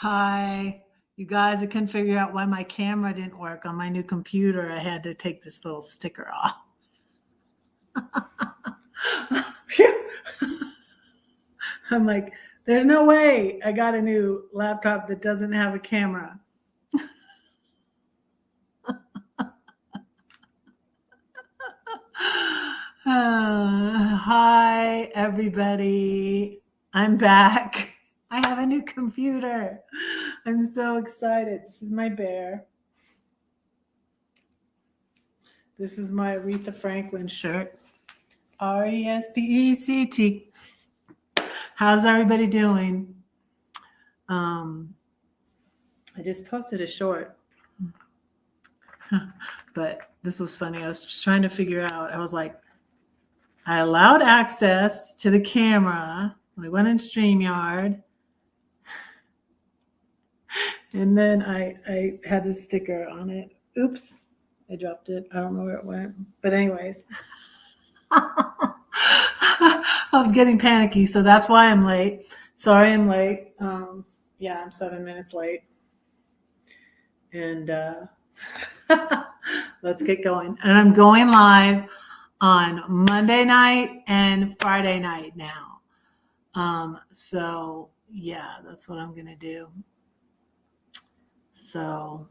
Hi, you guys. I couldn't figure out why my camera didn't work on my new computer. I had to take this little sticker off. Phew. I'm like, there's no way I got a new laptop that doesn't have a camera. Hi, everybody. I'm back. I have a new computer. I'm so excited. This is my bear. This is my Aretha Franklin shirt. RESPECT. How's everybody doing? I just posted a short, but this was funny. I was just trying to figure out. I was like, I allowed access to the camera when I went in StreamYard, and then I had this sticker on it. Oops, I dropped it. I don't know where it went. But anyways, I was getting panicky, so that's why I'm late. Sorry I'm late. Yeah, I'm 7 minutes late. And let's get going. And I'm going live on Monday night and Friday night now. So yeah, that's what I'm gonna do. So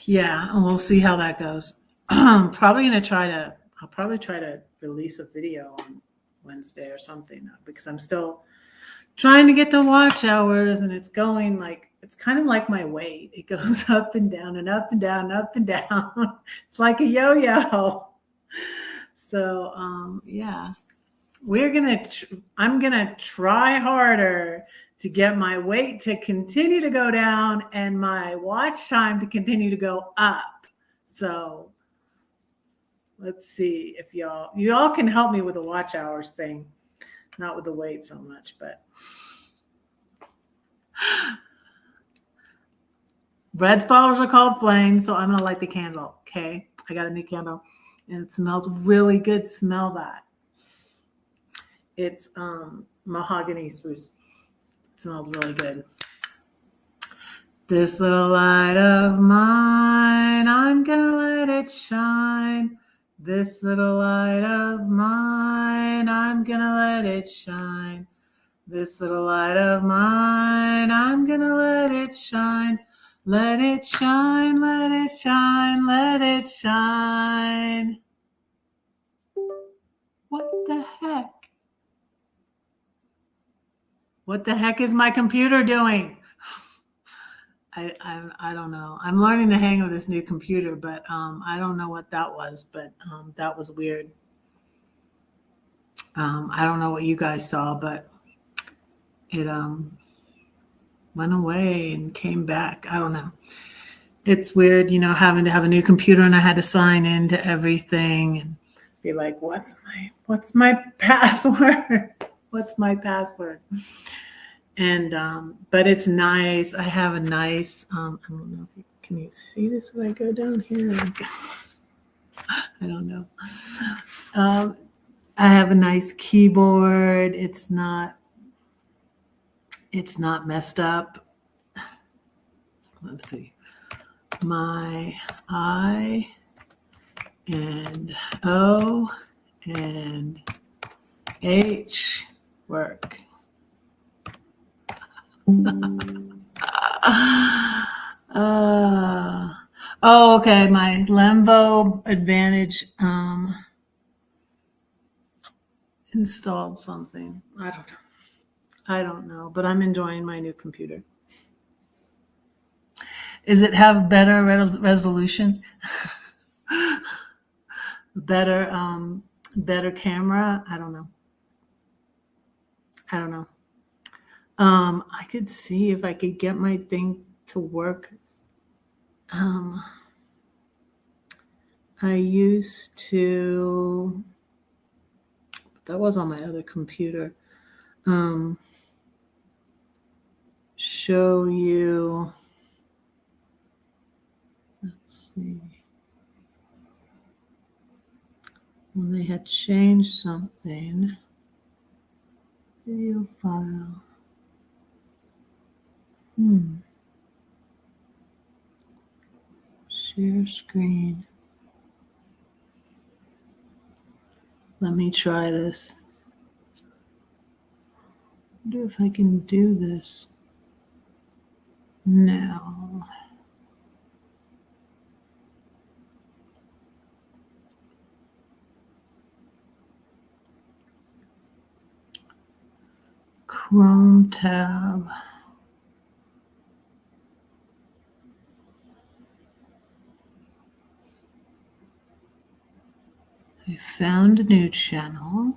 yeah, and we'll see how that goes. I'll probably try to release a video on Wednesday or something because I'm still trying to get the watch hours, and it's going like, it's kind of like my weight. It goes up and down and up and down, up and down. It's like a yo-yo. So yeah, I'm gonna try harder to get my weight to continue to go down and my watch time to continue to go up. So let's see if y'all can help me with the watch hours thing, not with the weight so much, but bread spallers are called flames, so I'm gonna light the candle. Okay, I got a new candle, and it smells really good. Smell that. It's mahogany spruce. It smells really good. This little light of mine, I'm gonna let it shine. This little light of mine, I'm gonna let it shine. This little light of mine, I'm gonna let it shine. Let it shine, let it shine, let it shine. What the heck? What the heck is my computer doing? I don't know. I'm learning the hang of this new computer, but I don't know what that was, but that was weird. I don't know what you guys saw, but it went away and came back. I don't know. It's weird, having to have a new computer, and I had to sign into everything and be like, what's my password? What's my password? And but it's nice. I have a nice I don't know if can you see this when I go down here? I don't know. I have a nice keyboard. It's not messed up. Let's see. My I and O and H work. Okay. My Lemvo Advantage installed something. I don't know, but I'm enjoying my new computer. Does it have better resolution? better camera? I don't know. I could see if I could get my thing to work. I used to, that was on my other computer, show you, let's see, when they had changed something. Video file. Share screen. Let me try this. I wonder if I can do this now. Chrome tab. I found a new channel.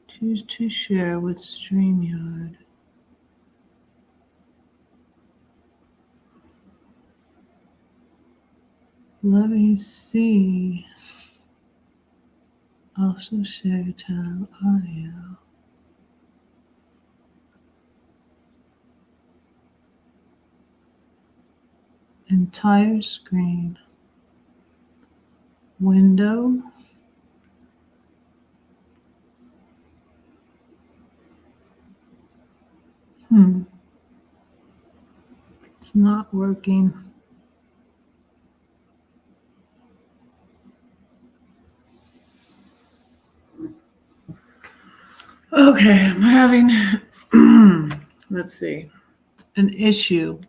Choose to share with StreamYard. Let me see. Also share tab audio. Entire screen. Window. It's not working. Okay, I'm having, let's see, an issue.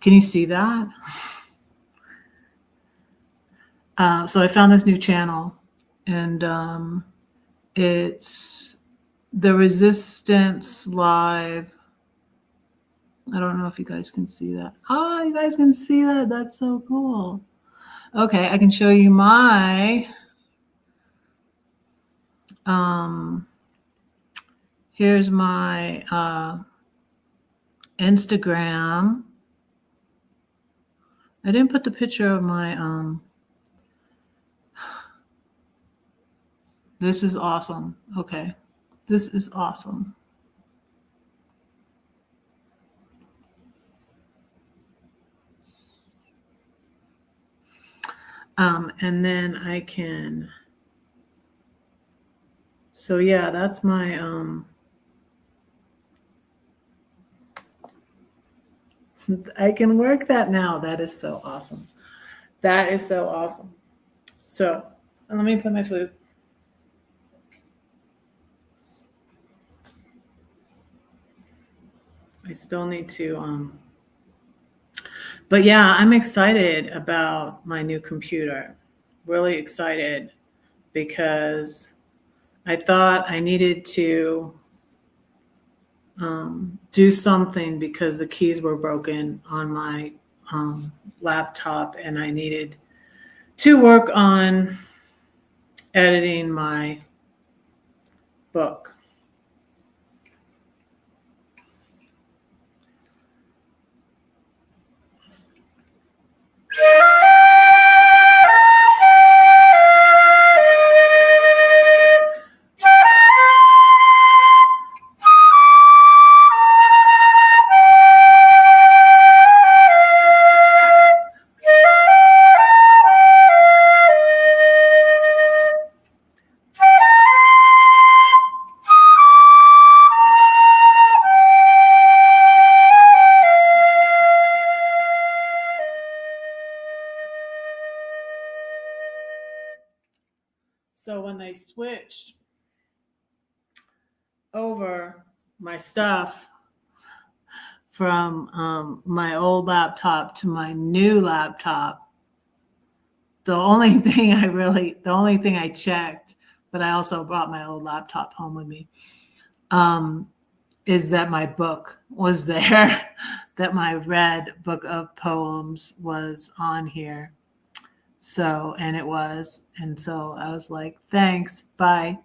Can you see that? So I found this new channel, and it's The Resistance Live. I don't know if you guys can see that. Oh, you guys can see that. That's so cool. Okay, I can show you my here's my Instagram. I didn't put the picture of my this is awesome. Okay. This is awesome. And then I can, so yeah, that's my, I can work that now. That is so awesome. That is so awesome. So let me put my flute. I still need to, but yeah, I'm excited about my new computer. Really excited because I thought I needed to do something because the keys were broken on my laptop, and I needed to work on editing my book. So when they switched over my stuff from my old laptop to my new laptop, the only thing I checked, but I also brought my old laptop home with me, is that my book was there, that my red book of poems was on here. So, and it was, and so I was like, thanks, bye.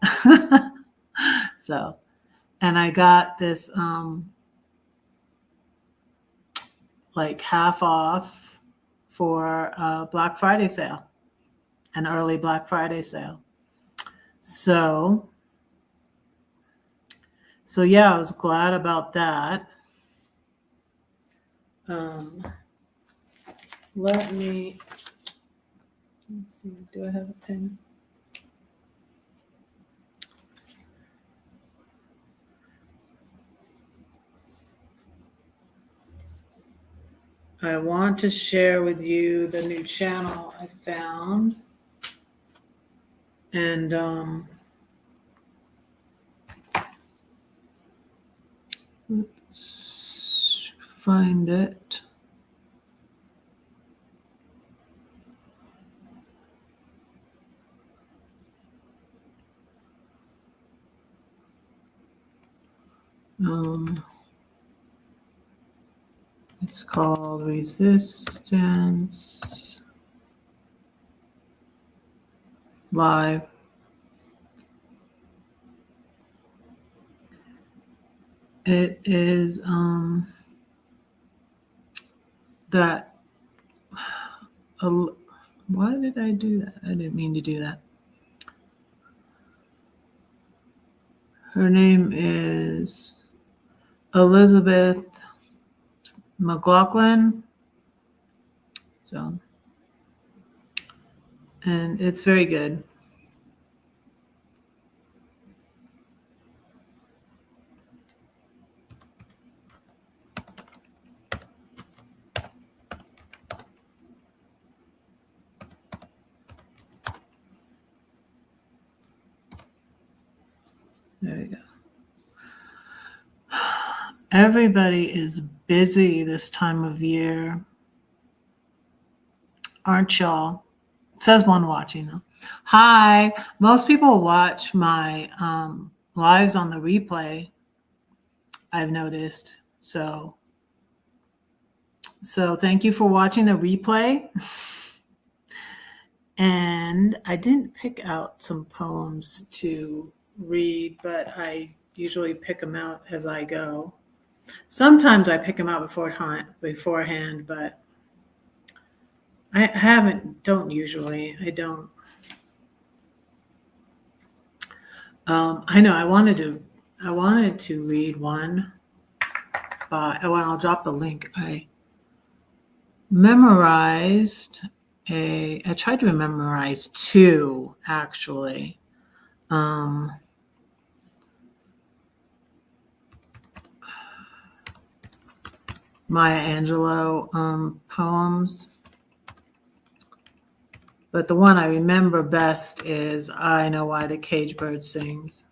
So, and I got this like half off for a Black Friday sale, an early Black Friday sale. So So yeah, I was glad about that. Let's see, do I have a pen? I want to share with you the new channel I found. And let's find it. It's called Resistance Live. It is that. Why did I do that? I didn't mean to do that. Her name is Elizabeth McLaughlin. So, and it's very good. There you go. Everybody is busy this time of year. Aren't y'all? It says one watching though. Hi. Most people watch my lives on the replay, I've noticed. So thank you for watching the replay. And I didn't pick out some poems to read, but I usually pick them out as I go. Sometimes I pick them out beforehand, but I don't usually. I don't. I know I wanted to read one. I'll drop the link. I tried to memorize two actually. Maya Angelou poems. But the one I remember best is I Know Why the Cage Bird Sings.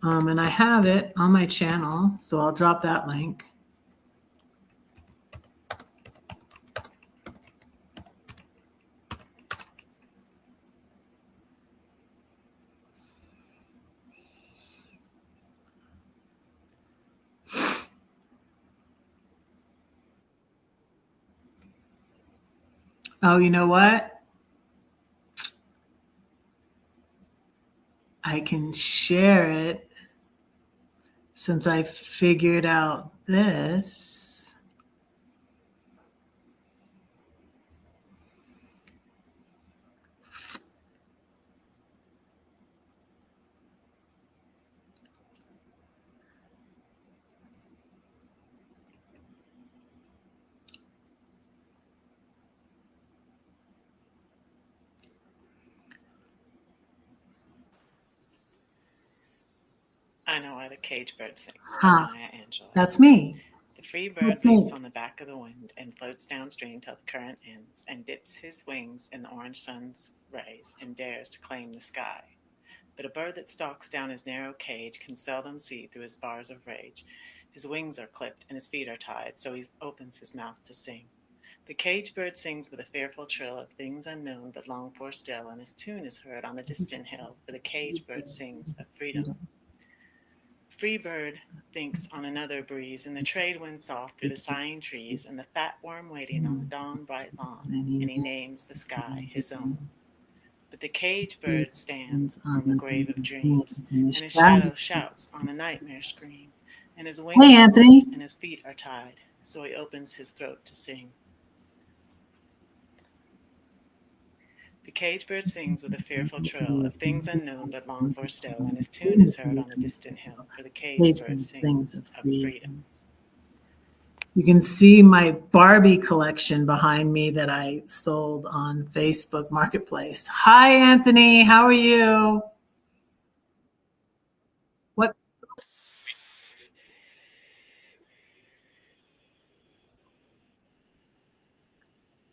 And I have it on my channel, so I'll drop that link. Oh, you know what? I can share it since I figured out this. I Know Why the Cage Bird Sings by Maya Angelou. That's me. The free bird leaps on the back of the wind and floats downstream till the current ends, and dips his wings in the orange sun's rays and dares to claim the sky. But a bird that stalks down his narrow cage can seldom see through his bars of rage. His wings are clipped and his feet are tied, so he opens his mouth to sing. The cage bird sings with a fearful trill of things unknown but longed for still, and his tune is heard on the distant hill, for the cage bird sings of freedom. Free bird thinks on another breeze, and the trade wind soft through the sighing trees, and the fat worm waiting on the dawn-bright lawn, and he names the sky his own. But the cage bird stands on the grave of dreams, and his shadow shouts on a nightmare scream. and his wings Hey, are Anthony. clipped and his feet are tied, so he opens his throat to sing. The cage bird sings with a fearful trill of things unknown but longed for still, and his tune is heard on the distant hill, for the cage bird sings of freedom. You can see my Barbie collection behind me that I sold on Facebook Marketplace. Hi, Anthony. How are you? What?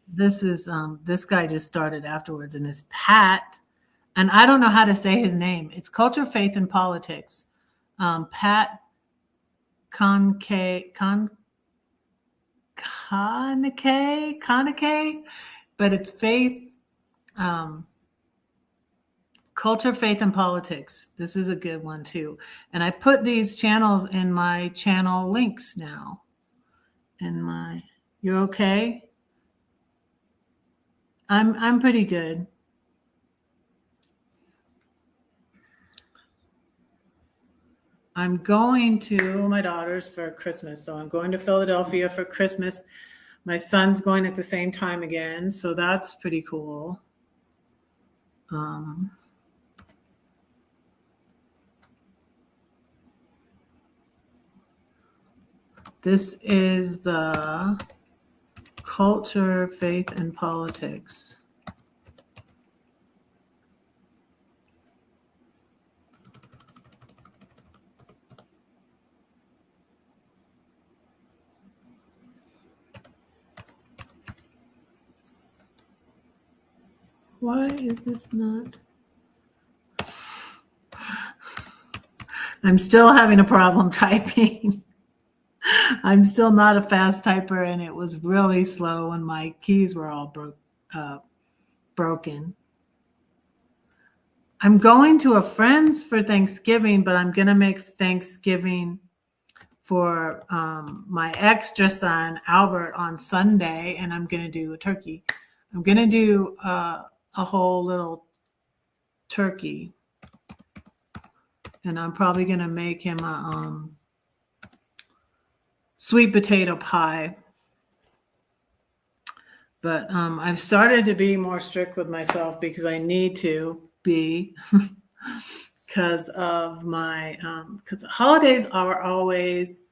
This guy just started afterwards, and it's Pat, and I don't know how to say his name. It's Culture, Faith, and Politics. Pat Conake, but it's faith, um, culture, faith, and politics. This is a good one too. And I put these channels in my channel links now. You're okay? I'm pretty good. I'm going to my daughter's for Christmas. So I'm going to Philadelphia for Christmas. My son's going at the same time again. So that's pretty cool. This is the culture, faith, and politics. Why is this not? I'm still having a problem typing. I'm still not a fast typer, and it was really slow when my keys were all broken. I'm going to a friend's for Thanksgiving, but I'm going to make Thanksgiving for my extra son, Albert, on Sunday, and I'm going to do a turkey. I'm going to do a whole little turkey, and I'm probably going to make him a sweet potato pie. But I've started to be more strict with myself because I need to be because of my because holidays are always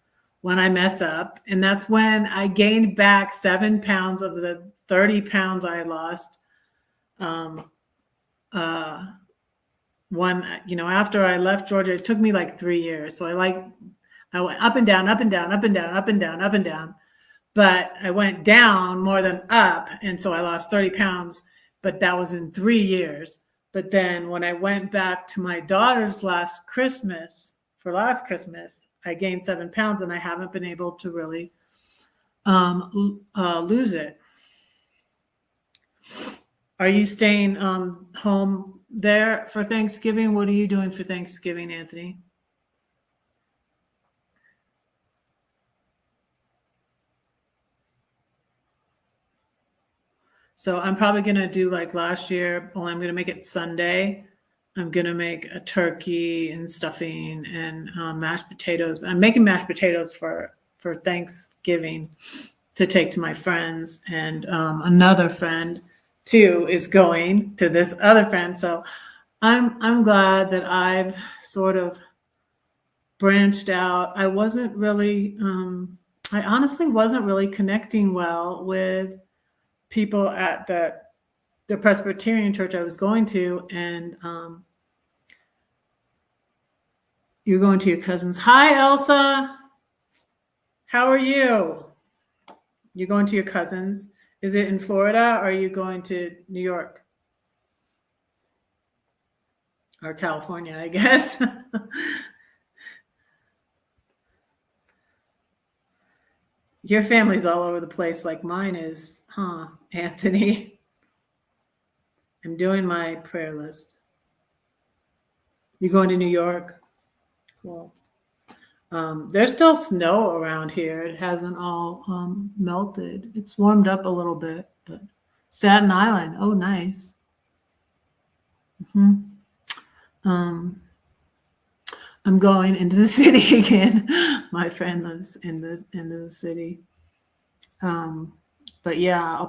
when I mess up, and that's when I gained back 7 pounds of the 30 pounds I lost. After I left Georgia, it took me like 3 years. So I went up and down, up and down, up and down, up and down, up and down. But I went down more than up. And so I lost 30 pounds, but that was in 3 years. But then when I went back to my daughter's last Christmas, I gained 7 pounds, and I haven't been able to really lose it. Are you staying home there for Thanksgiving? What are you doing for Thanksgiving, Anthony? So I'm probably going to do like last year. Well, I'm going to make it Sunday. I'm going to make a turkey and stuffing and mashed potatoes. I'm making mashed potatoes for Thanksgiving to take to my friends. And another friend too is going to this other friend. So I'm glad that I've sort of branched out. I wasn't really, I honestly wasn't really connecting well with people at the Presbyterian church I was going to, and you're going to your cousin's. Hi, Elsa. How are you? You're going to your cousin's. Is it in Florida, or are you going to New York? Or California, I guess. Your family's all over the place like mine is, huh, Anthony? I'm doing my prayer list. You going to New York? Cool. There's still snow around here. It hasn't all melted. It's warmed up a little bit, but Staten Island, oh, nice. I'm going into the city again. My friend lives in the city. Um, but yeah,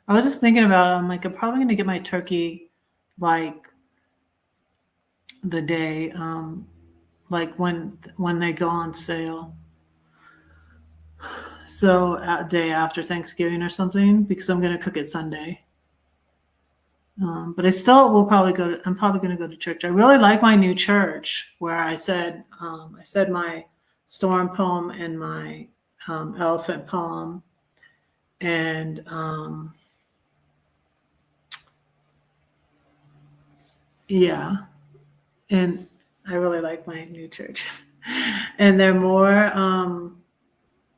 I was just thinking about it. I'm like, I'm probably going to get my turkey like the day, like when they go on sale. So a day after Thanksgiving or something, because I'm going to cook it Sunday. But I still will probably I'm probably going to go to church. I really like my new church where I said my storm poem and my elephant poem, and yeah, and I really like my new church, and they're more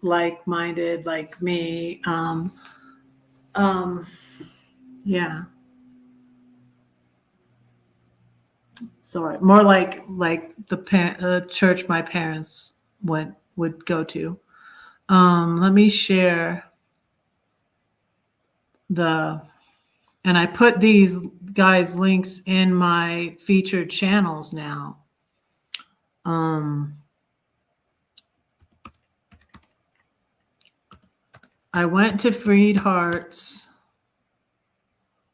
like-minded, like me. Um, yeah, sorry, more like the church my parents would go to. Let me share the and I put these guys links in my featured channels now. I went to Freed Hearts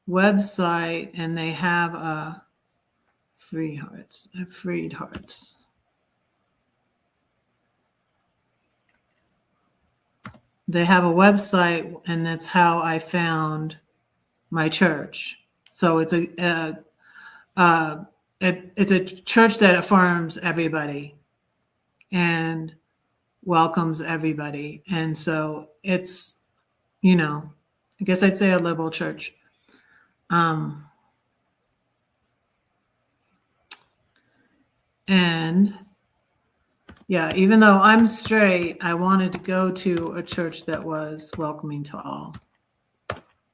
website and they have a Freed Hearts. They have a website, and that's how I found my church. So it's it's a church that affirms everybody and welcomes everybody, and so it's, I guess I'd say a liberal church. And yeah, even though I'm straight, I wanted to go to a church that was welcoming to all,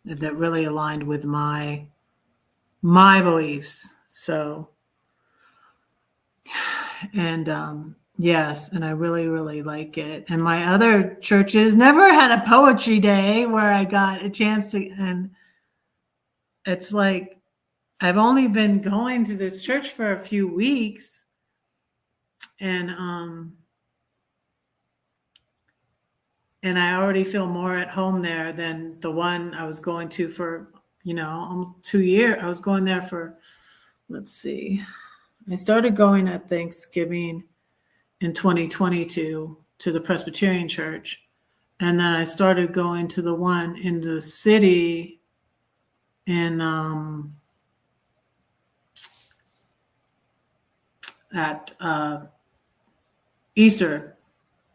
that really aligned with my beliefs. So, and yes, and I really, really like it. And my other churches never had a poetry day where I got a chance to, and it's like, I've only been going to this church for a few weeks, and I already feel more at home there than the one I was going to for, almost 2 years. I was going there for, let's see, I started going at Thanksgiving in 2022 to the Presbyterian church. And then I started going to the one in the city in at Easter.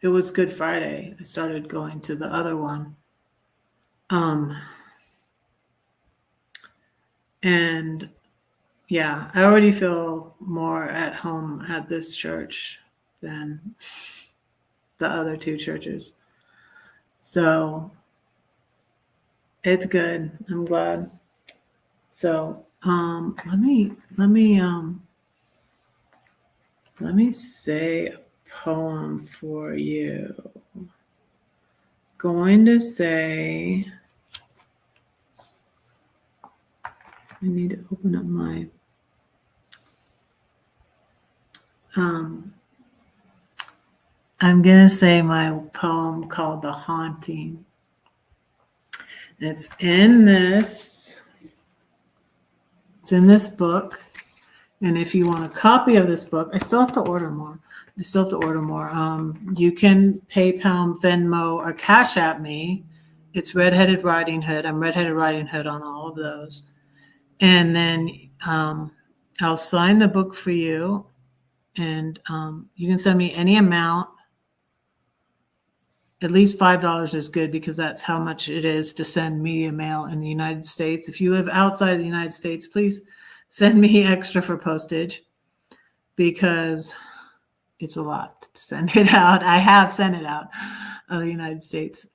It was Good Friday. I started going to the other one. And yeah, I already feel more at home at this church than the other two churches. So it's good. I'm glad. So let me say a poem for you. Going to say, I need to open up my I'm going to say my poem called The Haunting. It's in this book. And if you want a copy of this book, I still have to order more. You can PayPal, Venmo, or Cash App me. It's Redheaded Riding Hood. I'm Redheaded Riding Hood on all of those. And then I'll sign the book for you. And you can send me any amount. At least $5 is good, because that's how much it is to send media mail in the United States. If you live outside the United States, please send me extra for postage, because it's a lot to send it out. I have sent it out of the United States.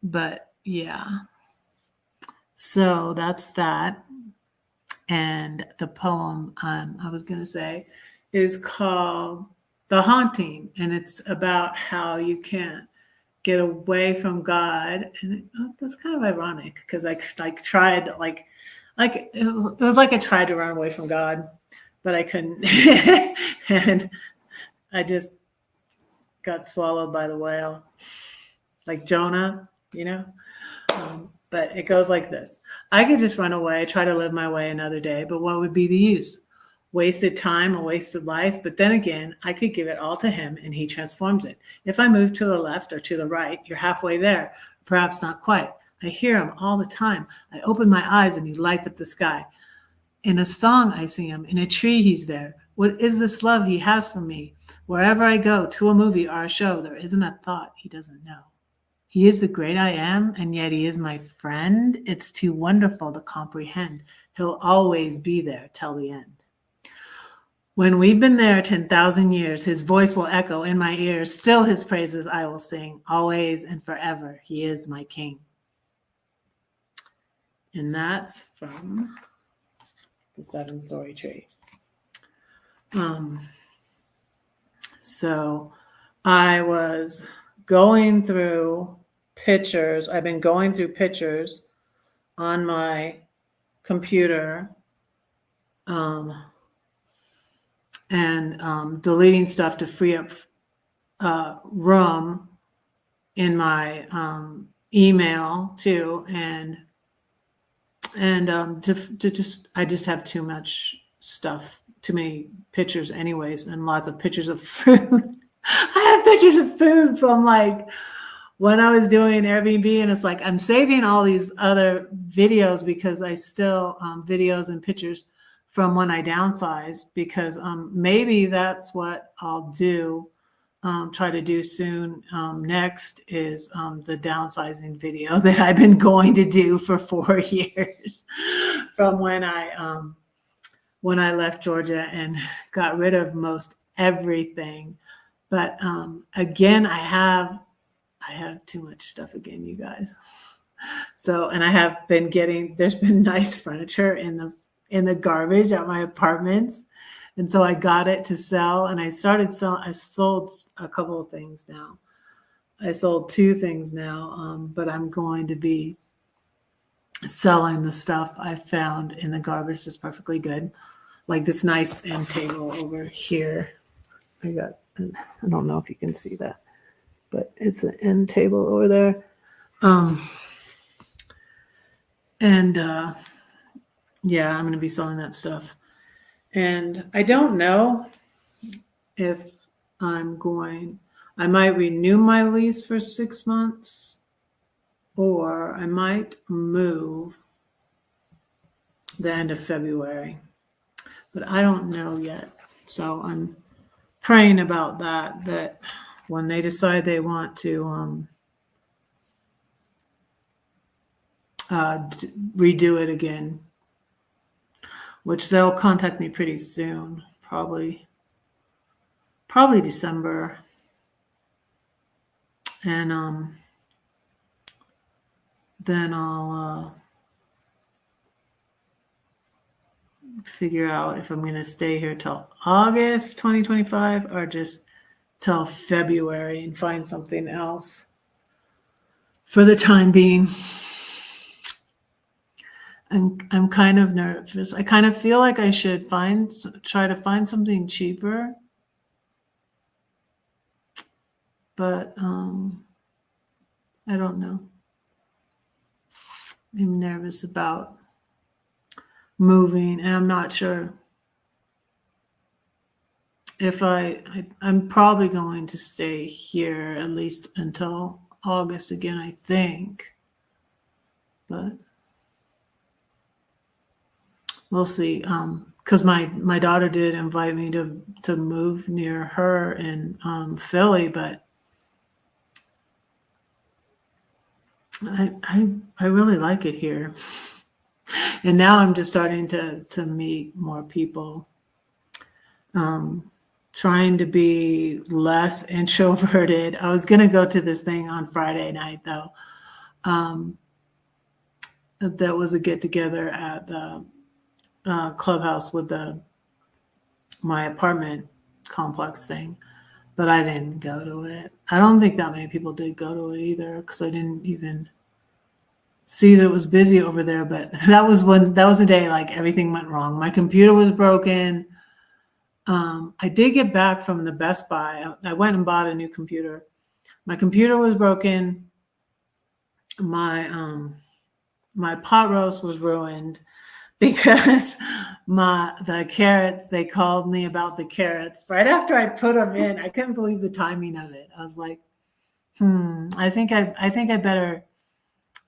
But yeah, so that's that. And the poem I was going to say is called The Haunting, and it's about how you can't get away from God. And that's kind of ironic, because I tried it was like I tried to run away from God, but I couldn't. And I just got swallowed by the whale, like Jonah, but it goes like this. I could just run away, try to live my way another day, but what would be the use? Wasted time, a wasted life. But then again, I could give it all to him and he transforms it. If I move to the left or to the right, you're halfway there, perhaps not quite. I hear him all the time. I open my eyes and he lights up the sky. In a song, I see him. In a tree, he's there. What is this love he has for me? Wherever I go, to a movie or a show, there isn't a thought he doesn't know. He is the great I am, and yet he is my friend. It's too wonderful to comprehend. He'll always be there till the end. When we've been there 10,000 years, his voice will echo in my ears. Still his praises I will sing, always and forever. He is my king. And that's from The 7-Story Tree. So I was going through pictures. I've been going through pictures on my computer and deleting stuff to free up room in my email too, and I just have too much stuff, too many pictures anyways, and lots of pictures of food. I have pictures of food from like when I was doing Airbnb, and it's like I'm saving all these other videos because I still videos and pictures from when I downsized, because maybe that's what I'll do. Try to do soon. Next is the downsizing video that I've been going to do for 4 years from when I left Georgia and got rid of most everything. But again, I have too much stuff again, you guys. So, and I have been there's been nice furniture in the garbage at my apartments. And so I got it to sell, and I sold a couple of things now. I sold 2 things now, but I'm going to be selling the stuff I found in the garbage that's perfectly good. Like this nice end table over here. I don't know if you can see that, but it's an end table over there. Yeah, I'm going to be selling that stuff. And I don't know if I might renew my lease for 6 months, or I might move the end of February, but I don't know yet. So I'm praying about that when they decide they want to redo it again, which they'll contact me pretty soon, probably December. And then I'll figure out if I'm going to stay here till August 2025 or just till February and find something else for the time being. I'm kind of nervous. I kind of feel like I should try to find something cheaper. But I don't know. I'm nervous about moving, and I'm not sure if I'm probably going to stay here at least until August again, I think. But we'll see. Because my daughter did invite me to move near her in Philly, but I really like it here. And now I'm just starting to meet more people. Trying to be less introverted. I was going to go to this thing on Friday night, though. That was a get together at the clubhouse with my apartment complex thing, but I didn't go to it. I don't think that many people did go to it either, because I didn't even see that it was busy over there. But that was a day like everything went wrong. My computer was broken. I did get back from the Best Buy. I went and bought a new computer. My computer was broken. My pot roast was ruined because the carrots, they called me about the carrots right after I put them in. I couldn't believe the timing of it. I was like, I think I better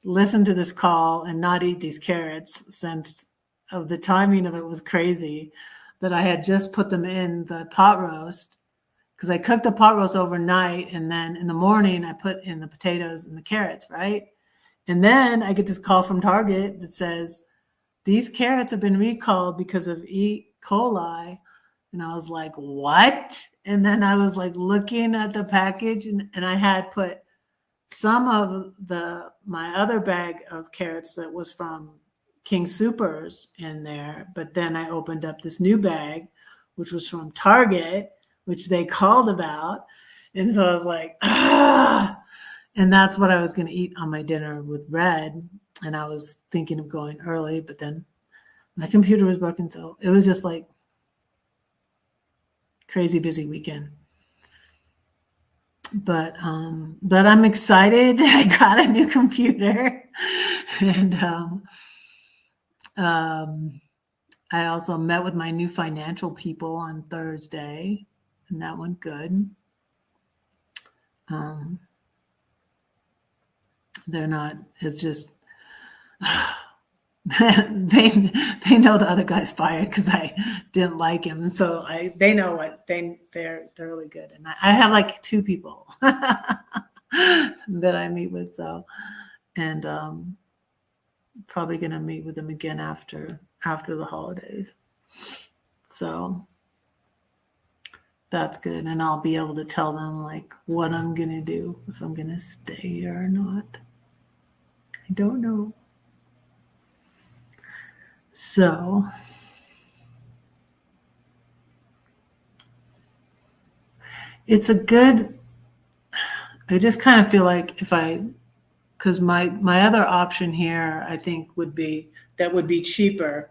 listen to this call and not eat these carrots, since of the timing of it was crazy, that I had just put them in the pot roast, because I cooked the pot roast overnight, and then in the morning I put in the potatoes and the carrots, right? And then I get this call from Target that says, these carrots have been recalled because of E. coli. And I was like, what? And then I was like looking at the package, and I had put some of my other bag of carrots that was from King Supers in there. But then I opened up this new bag, which was from Target, which they called about. And so I was like, ah. And that's what I was going to eat on my dinner with bread. And I was thinking of going early, but then my computer was broken. So it was just like crazy busy weekend. But I'm excited. I got a new computer, and I also met with my new financial people on Thursday, and that went good. They're not. It's just they know the other guy's fired because I didn't like him, and so they know what they're really good, and I have like two people that I meet with, so, and probably gonna meet with them again after the holidays, so that's good, and I'll be able to tell them like what I'm gonna do, if I'm gonna stay or not. I don't know. So it's a good, I just kind of feel like because my other option here, I think would be cheaper,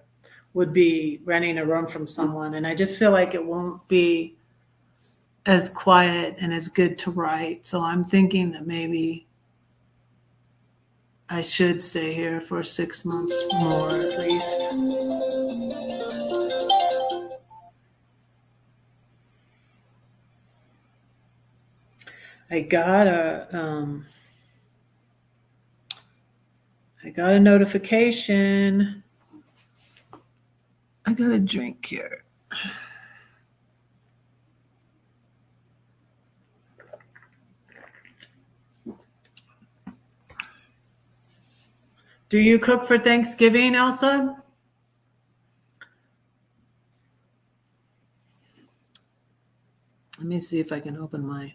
would be renting a room from someone. And I just feel like it won't be as quiet and as good to write. So I'm thinking that maybe I should stay here for 6 months more at least. I got a notification. I got a drink here. Do you cook for Thanksgiving, Elsa? Let me see if I can open my.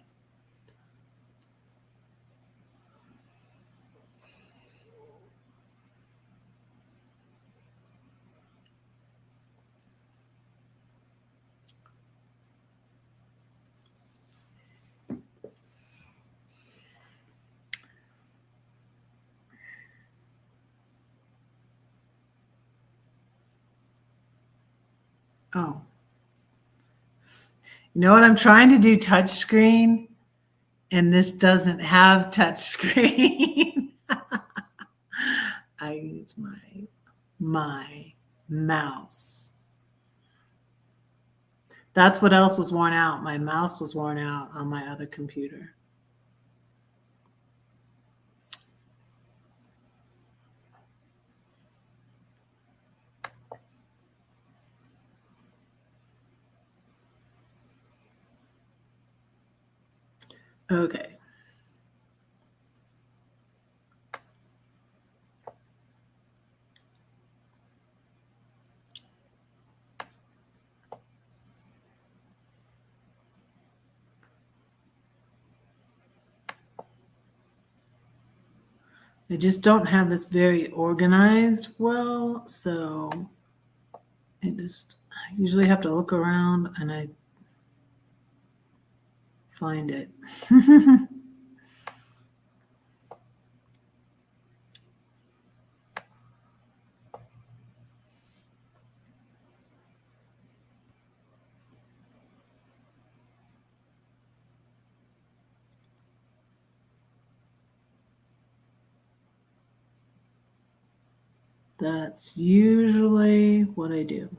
Oh. You know what? I'm trying to do touchscreen, and this doesn't have touchscreen. I use my mouse. That's what else was worn out. My mouse was worn out on my other computer. Okay. I just don't have this very organized well, so I usually have to look around and I find it. That's usually what I do.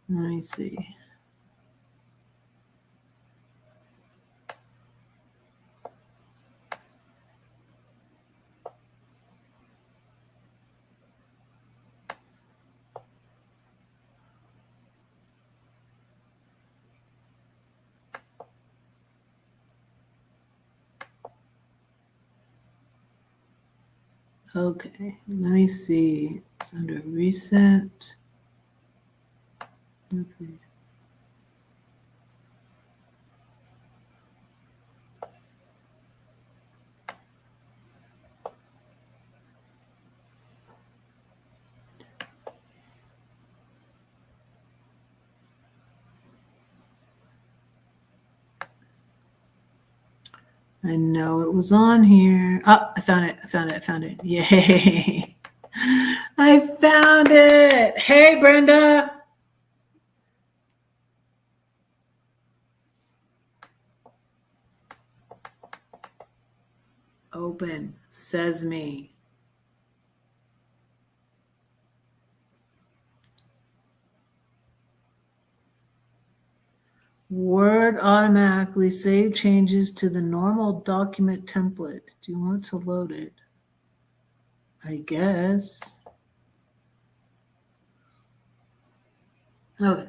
Let me see. Okay, let me see. It's under recent. Let's see. I know it was on here. Oh, I found it. Yay. I found it. Hey, Brenda. Open. Says me. Word automatically save changes to the normal document template. Do you want to load it? I guess. Okay.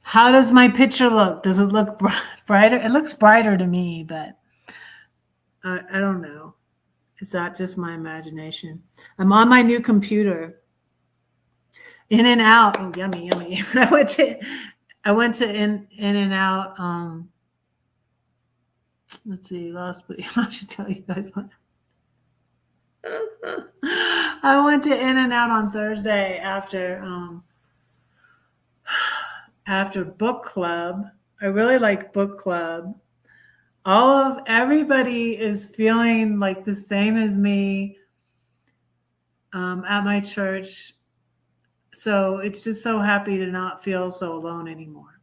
How does my picture look? Does it look brighter? It looks brighter to me, but I don't know. Is that just my imagination? I'm on my new computer. In and out. Oh, yummy. I went to in and out. Let's see. I should tell you guys what. I went to In and Out on Thursday after book club. I really like book club. Everybody is feeling like the same as me at my church. So it's just so happy to not feel so alone anymore.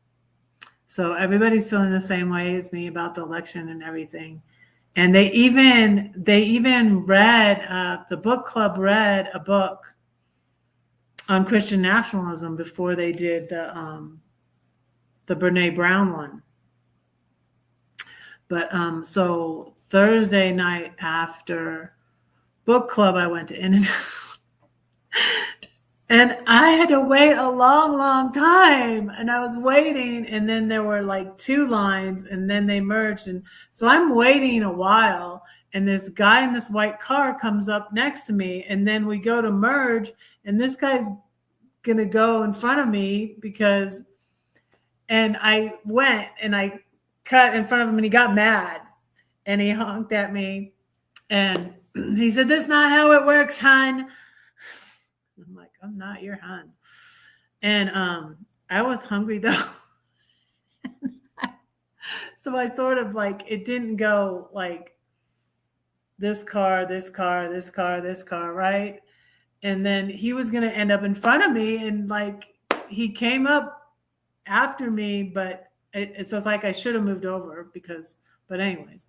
So everybody's feeling the same way as me about the election and everything. And they even read, the book club read a book on Christian nationalism before they did the Brene Brown one. But so Thursday night after book club, I went to In and Out. And I had to wait a long, long time. And I was waiting. And then there were like two lines and then they merged. And so I'm waiting a while. And this guy in this white car comes up next to me. And then we go to merge. And this guy's going to go in front of me and I went and I cut in front of him and he got mad. And he honked at me. And he said, "That's not how it works, hon." I'm like, "I'm not your hun." And I was hungry though. So I sort of like, it didn't go like this car, right? And then he was going to end up in front of me and like he came up after me, but it's just like I should have moved over but anyways,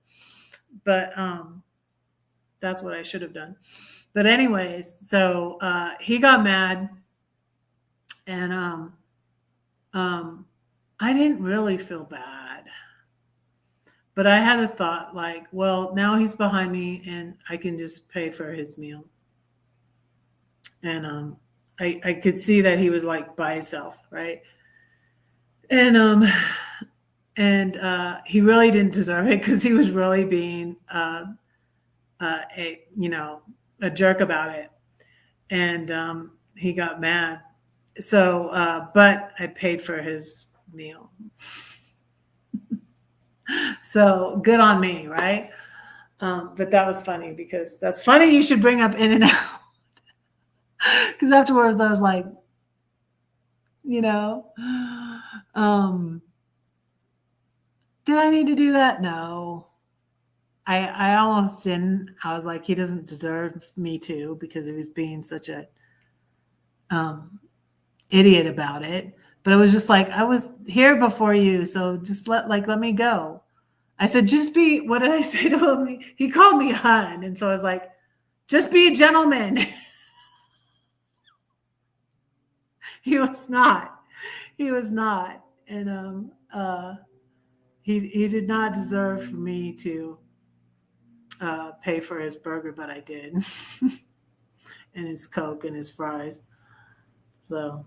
that's what I should have done. But anyways, so he got mad and I didn't really feel bad. But I had a thought like, well, now he's behind me and I can just pay for his meal. And I could see that he was like by himself, right? And he really didn't deserve it because he was really being a jerk about it. And he got mad. So, but I paid for his meal. So good on me, right? But that was funny because that's funny. You should bring up In and Out. Because afterwards I was like, did I need to do that? No. I almost didn't. I was like, he doesn't deserve me to because he was being such a idiot about it. But it was just like, I was here before you, so just let me go. I said, just be, what did I say to him? He called me hun. And so I was like, just be a gentleman. He was not. He was not. And he did not deserve for me to pay for his burger, but I did. And his Coke and his fries. So,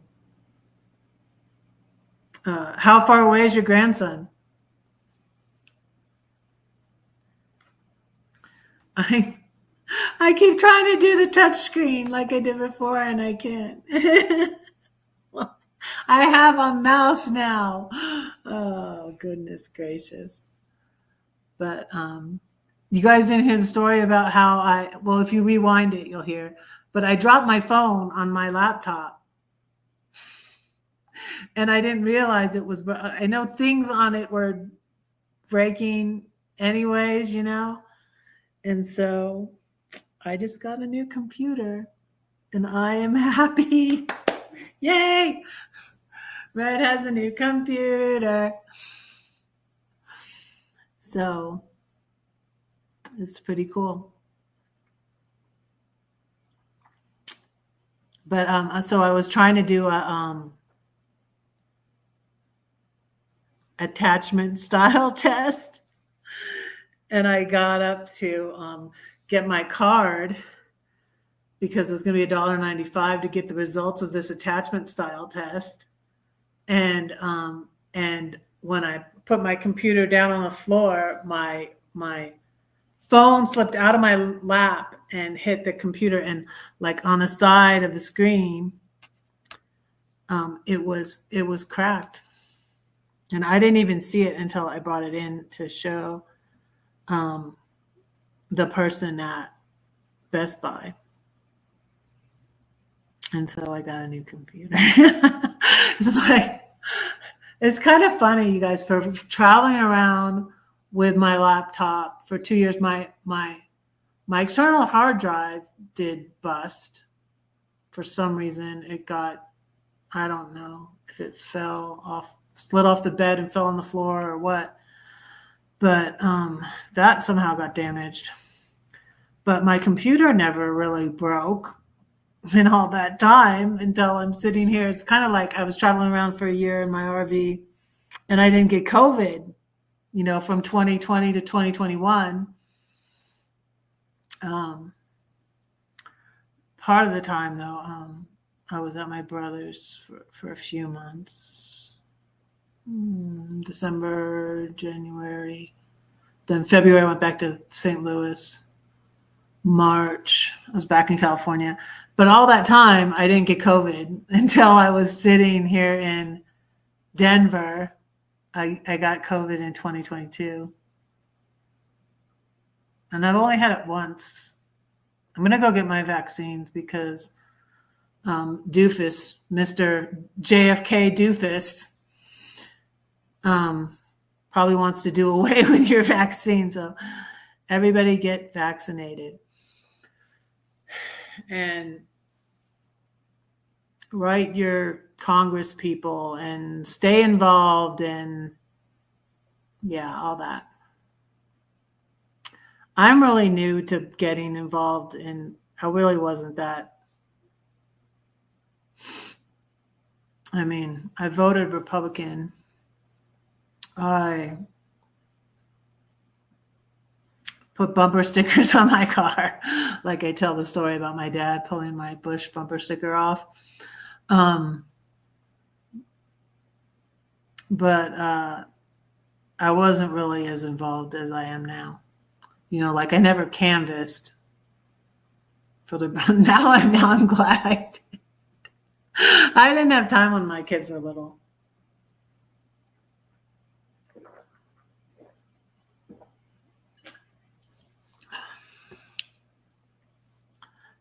how far away is your grandson? I keep trying to do the touch screen like I did before, and I can't. Well, I have a mouse now. Oh, goodness gracious. But you guys didn't hear the story about how well, if you rewind it, you'll hear. But I dropped my phone on my laptop. And I didn't realize it was, I know things on it were breaking anyways, you know. And so I just got a new computer and I am happy. Yay! Red has a new computer. So it's pretty cool. But so I was trying to do a attachment style test. And I got up to get my card because it was going to be $1.95 to get the results of this attachment style test. And when I put my computer down on the floor, my phone slipped out of my lap and hit the computer, and like on the side of the screen, it was cracked. And I didn't even see it until I brought it in to show the person at Best Buy. And so I got a new computer. It's kind of funny, you guys, for traveling around with my laptop for 2 years. My external hard drive did bust for some reason. It got, I don't know if it slid off the bed and fell on the floor or what. But that somehow got damaged. But my computer never really broke in all that time until I'm sitting here. It's kind of like I was traveling around for a year in my RV and I didn't get COVID, you know, from 2020 to 2021. Part of the time, though, I was at my brother's for a few months. December, January. Then February, I went back to St. Louis. March, I was back in California. But all that time, I didn't get COVID until I was sitting here in Denver. I got COVID in 2022. And I've only had it once. I'm going to go get my vaccines because Doofus, Mr. JFK Doofus, probably wants to do away with your vaccine. So everybody get vaccinated. And write your Congress people and stay involved and all that. I'm really new to getting involved, and I really wasn't that. I mean, I voted Republican. I put bumper stickers on my car, like I tell the story about my dad pulling my Bush bumper sticker off. But I wasn't really as involved as I am now. You know, like I never canvassed for the. Now I'm glad I did. I didn't have time when my kids were little.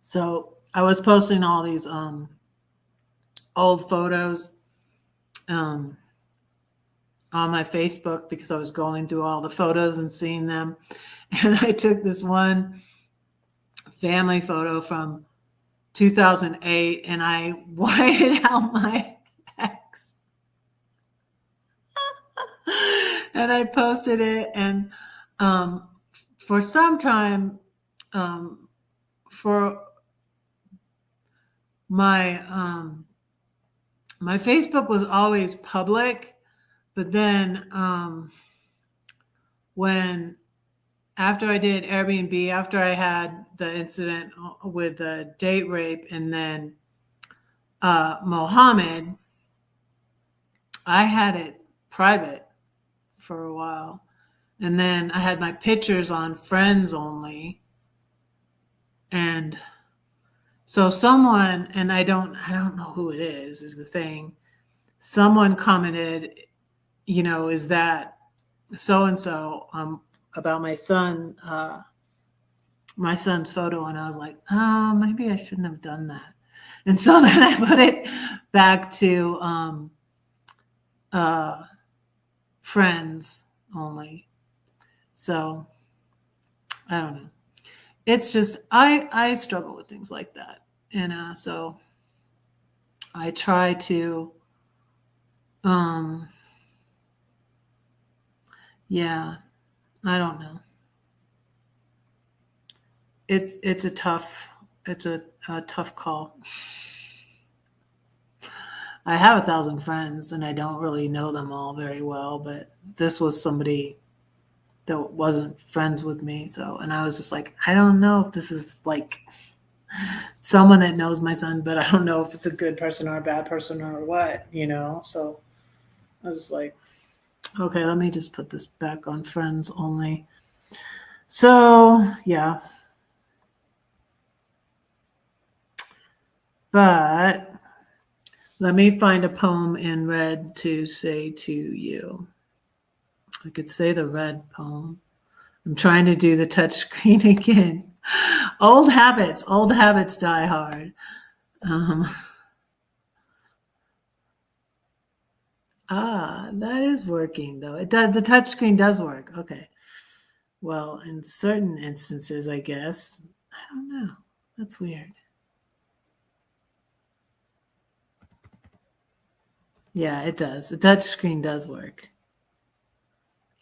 So I was posting all these old photos on my Facebook because I was going through all the photos and seeing them. And I took this one family photo from 2008 and I whited out my ex. and I posted it, and for some time, for my my Facebook was always public, but then when after I did Airbnb, after I had the incident with the date rape, and then Mohammed, I had it private for a while. And then I had my pictures on friends only. And so someone, and I don't know who it is the thing. Someone commented, is that so-and-so about my son, my son's photo. And I was like, oh, maybe I shouldn't have done that. And so then I put it back to friends only. So I don't know. It's just I struggle with things like that, and so I try to, yeah, I don't know. It's a tough call. I have 1,000 friends, and I don't really know them all very well, but this was somebody that wasn't friends with me. So, and I was just like, I don't know if this is like someone that knows my son, but I don't know if it's a good person or a bad person or what, So I was just like, okay, let me just put this back on friends only. So, yeah. But let me find a poem in red to say to you. I could say the red poem. I'm trying to do the touch screen again. Old habits die hard. That is working though. It does. The touch screen does work. Okay. Well, in certain instances, I guess. I don't know. That's weird. Yeah, it does. The touch screen does work.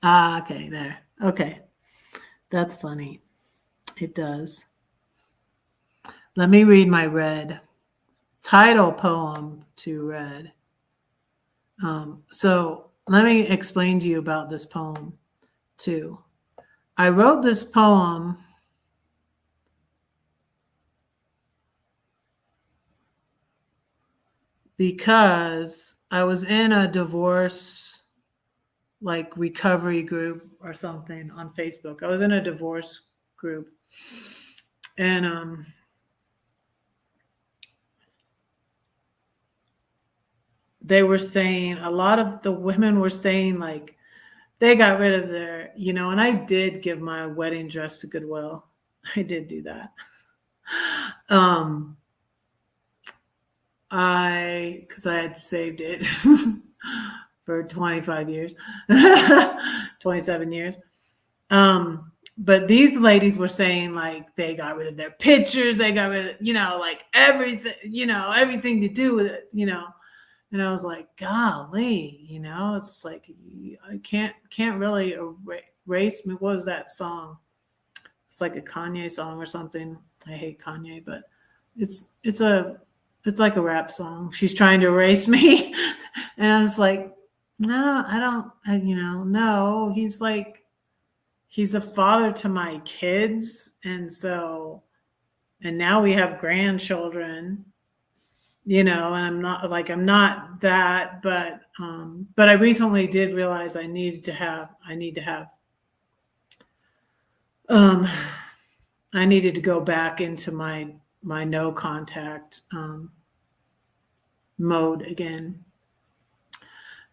Okay, there. Okay. That's funny. It does. Let me read my red title poem to red. So let me explain to you about this poem too. I wrote this poem because I was in a divorce like recovery group or something on Facebook. I was in a divorce group, and they were saying, a lot of the women were saying like they got rid of their, and I did give my wedding dress to Goodwill. I did do that. Because I had saved it for 25 years, 27 years. But these ladies were saying like they got rid of their pictures, they got rid of, like everything, everything to do with it, And I was like, golly, it's like I can't really erase me. What was that song? It's like a Kanye song or something. I hate Kanye, but it's like a rap song. She's trying to erase me. And I was like, no, I don't, no, he's a father to my kids. And now we have grandchildren, and I'm not that, but I recently did realize I need to have, I needed to go back into my no contact mode again,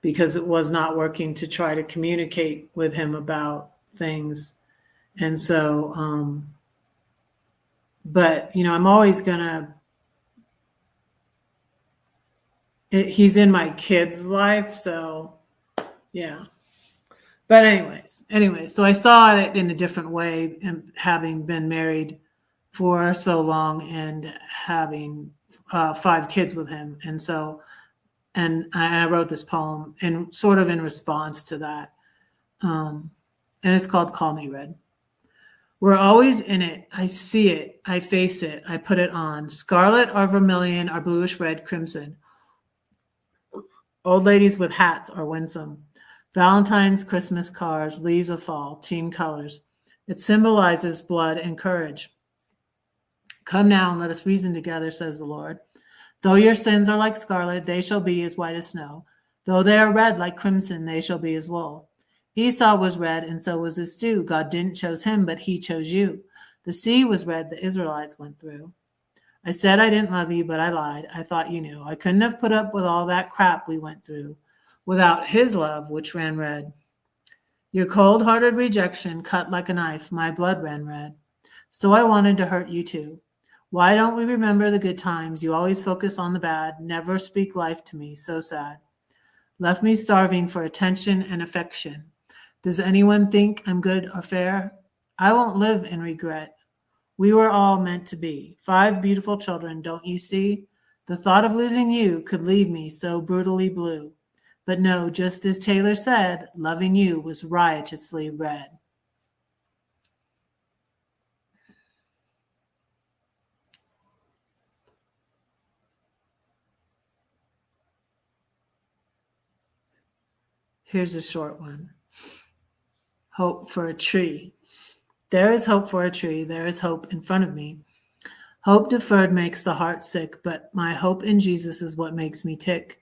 because it was not working to try to communicate with him about things. And so, but, I'm always gonna, he's in my kid's life. So yeah. But anyway, so I saw it in a different way, and having been married for so long and having 5 kids with him. And so, and I wrote this poem and sort of in response to that. And it's called Call Me Red. We're always in it. I see it. I face it. I put it on. Scarlet or vermilion or bluish red, crimson. Old ladies with hats are winsome. Valentine's, Christmas cards, leaves of fall, team colors. It symbolizes blood and courage. Come now and let us reason together, says the Lord. Though your sins are like scarlet, they shall be as white as snow. Though they are red like crimson, they shall be as wool. Esau was red, and so was his stew. God didn't choose him, but he chose you. The sea was red, the Israelites went through. I said I didn't love you, but I lied. I thought you knew. I couldn't have put up with all that crap we went through without his love, which ran red. Your cold-hearted rejection cut like a knife. My blood ran red. So I wanted to hurt you too. Why don't we remember the good times? You always focus on the bad. Never speak life to me. So sad. Left me starving for attention and affection. Does anyone think I'm good or fair? I won't live in regret. We were all meant to be. 5 beautiful children, don't you see? The thought of losing you could leave me so brutally blue. But no, just as Taylor said, loving you was riotously red. Here's a short one. Hope for a tree. There is hope for a tree. There is hope in front of me. Hope deferred makes the heart sick, but my hope in Jesus is what makes me tick.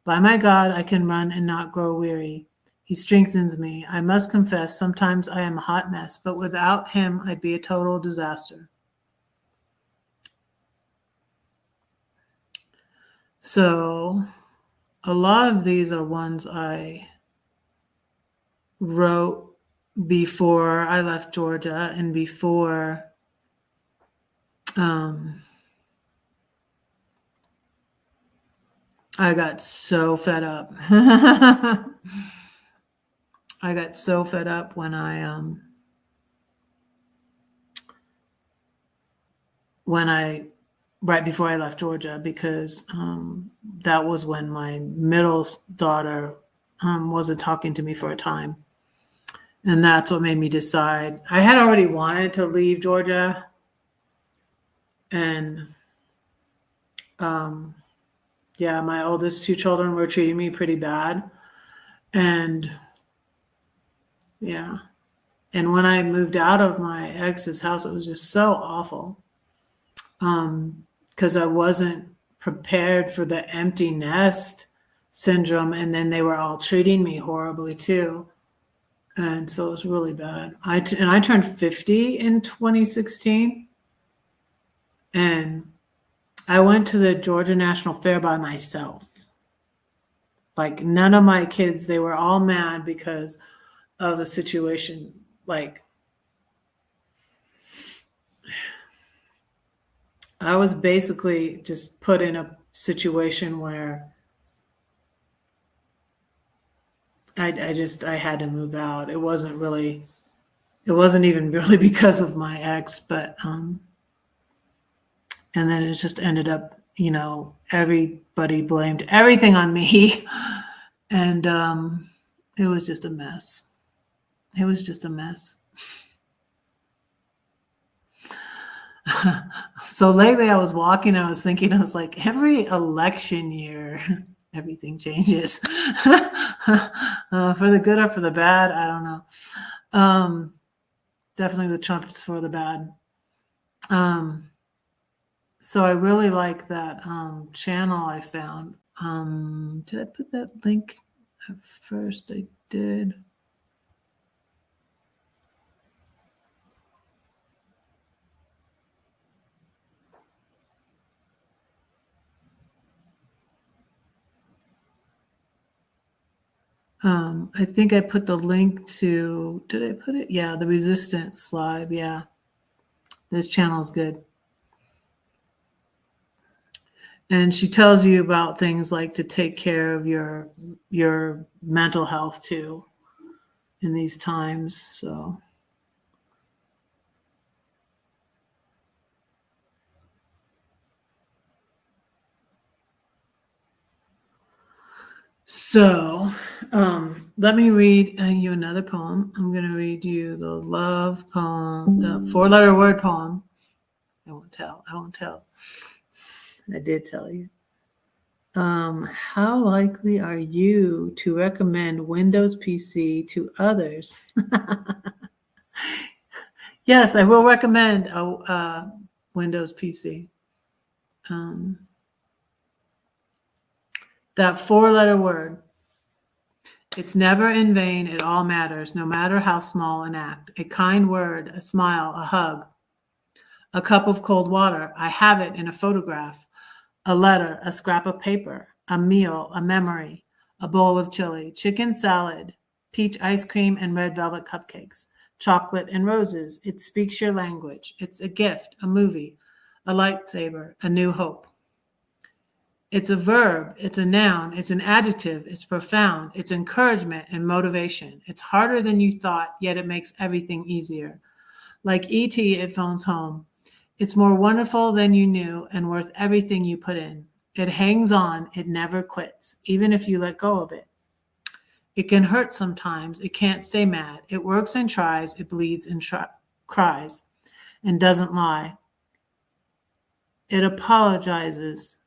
By my God, I can run and not grow weary. He strengthens me. I must confess, sometimes I am a hot mess, but without him, I'd be a total disaster. So a lot of these are ones I wrote before I left Georgia and before I got so fed up. I got so fed up when right before I left Georgia, because that was when my middle daughter wasn't talking to me for a time. And that's what made me decide. I had already wanted to leave Georgia. And yeah, my oldest 2 children were treating me pretty bad. And yeah. And when I moved out of my ex's house, it was just so awful. Because I wasn't prepared for the empty nest syndrome. And then they were all treating me horribly too. And so it was really bad. I turned 50 in 2016. And I went to the Georgia National Fair by myself. Like, none of my kids, they were all mad because of the situation. Like, I was basically just put in a situation where I had to move out. It wasn't even really because of my ex, but and then it just ended up, everybody blamed everything on me. And it was just a mess. It was just a mess. So lately I was walking, I was thinking, I was like, every election year, everything changes. For the good or for the bad, I don't know. Definitely with Trump, it's for the bad. So I really like that channel I found. Did I put that link at first? I did. I think I put the link to, did I put it? Yeah, the Resistance Live. Yeah. This channel is good. And she tells you about things like to take care of your mental health too in these times. So Let me read you another poem. I'm going to read you the love poem, the 4-letter word poem. I won't tell. I did tell you. How likely are you to recommend Windows PC to others? Yes, I will recommend a Windows PC. That 4-letter word. It's never in vain. It all matters, no matter how small an act. A kind word, a smile, a hug, a cup of cold water. I have it in a photograph, a letter, a scrap of paper, a meal, a memory, a bowl of chili, chicken salad, peach ice cream, and red velvet cupcakes, chocolate and roses. It speaks your language. It's a gift, a movie, a lightsaber, a new hope. It's a verb, it's a noun, it's an adjective, it's profound, it's encouragement and motivation. It's harder than you thought, yet it makes everything easier. Like E.T., it phones home. It's more wonderful than you knew and worth everything you put in. It hangs on, it never quits, even if you let go of it. It can hurt sometimes, it can't stay mad. It works and tries, it bleeds and cries, and doesn't lie. It apologizes,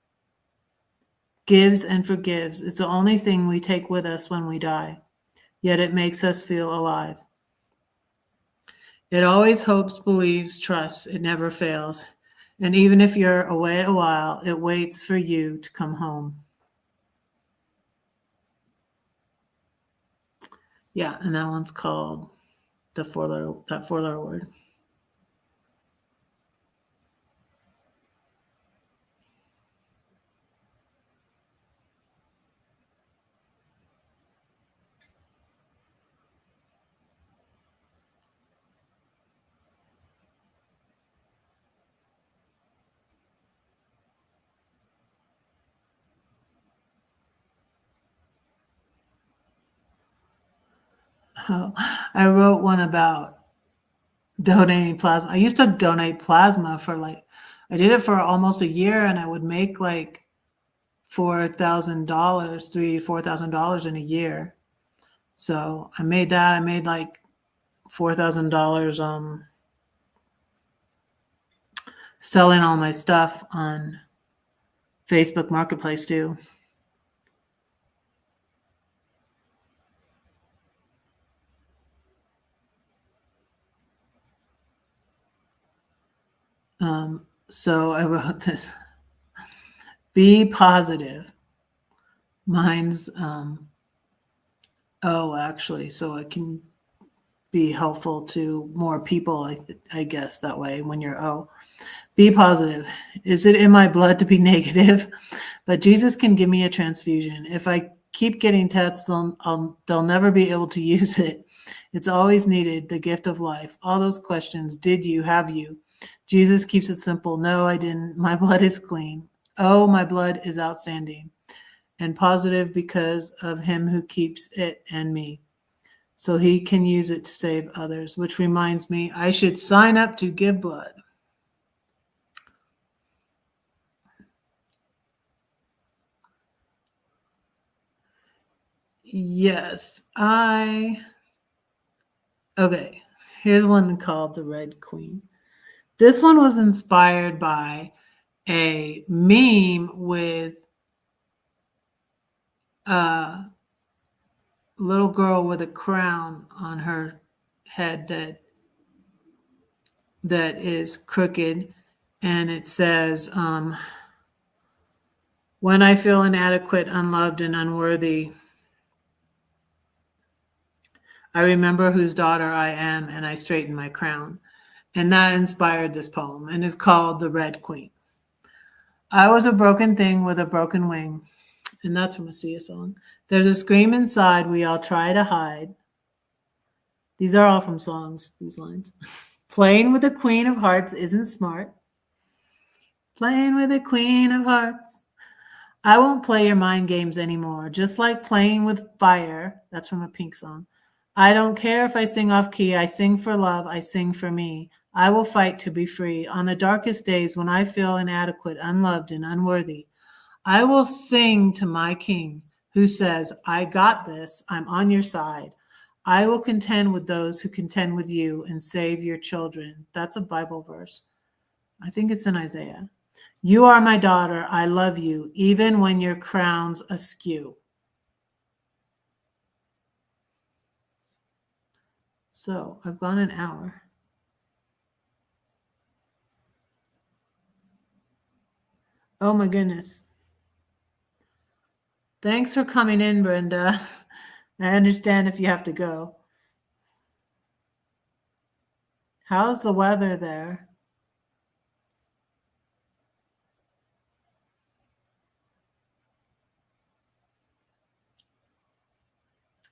gives and forgives. It's the only thing we take with us when we die, yet it makes us feel alive. It always hopes, believes, trusts. It never fails. And even if you're away a while, it waits for you to come home. Yeah, and that one's called that 4-letter word. Oh, I wrote one about donating plasma. I used to donate plasma I did it for almost a year, and I would make like $4,000, $4,000 in a year. So I made that. I made like $4,000 selling all my stuff on Facebook Marketplace too. So I wrote this. Be positive. Mine's actually, so it can be helpful to more people, I guess, that way when you're Be positive. Is it in my blood to be negative? But Jesus can give me a transfusion. If I keep getting tests, they'll never be able to use it. It's always needed, the gift of life. All those questions, did you, have you? Jesus keeps it simple. No, I didn't. My blood is clean. Oh, my blood is outstanding and positive because of him who keeps it and me. So he can use it to save others, which reminds me, I should sign up to give blood. Yes, okay, here's one called The Red Queen. This one was inspired by a meme with a little girl with a crown on her head that is crooked, and it says, when I feel inadequate, unloved, and unworthy, I remember whose daughter I am, and I straighten my crown. And that inspired this poem, and is called The Red Queen. I was a broken thing with a broken wing. And that's from a Sia song. There's a scream inside we all try to hide. These are all from songs, these lines. Playing with the queen of hearts isn't smart. Playing with the queen of hearts. I won't play your mind games anymore. Just like playing with fire. That's from a Pink song. I don't care if I sing off key. I sing for love. I sing for me. I will fight to be free. On the darkest days when I feel inadequate, unloved, and unworthy, I will sing to my king, who says, I got this, I'm on your side. I will contend with those who contend with you and save your children. That's a Bible verse. I think it's in Isaiah. You are my daughter. I love you, even when your crown's askew. So I've gone an hour. Oh my goodness. Thanks for coming in, Brenda. I understand if you have to go. How's the weather there?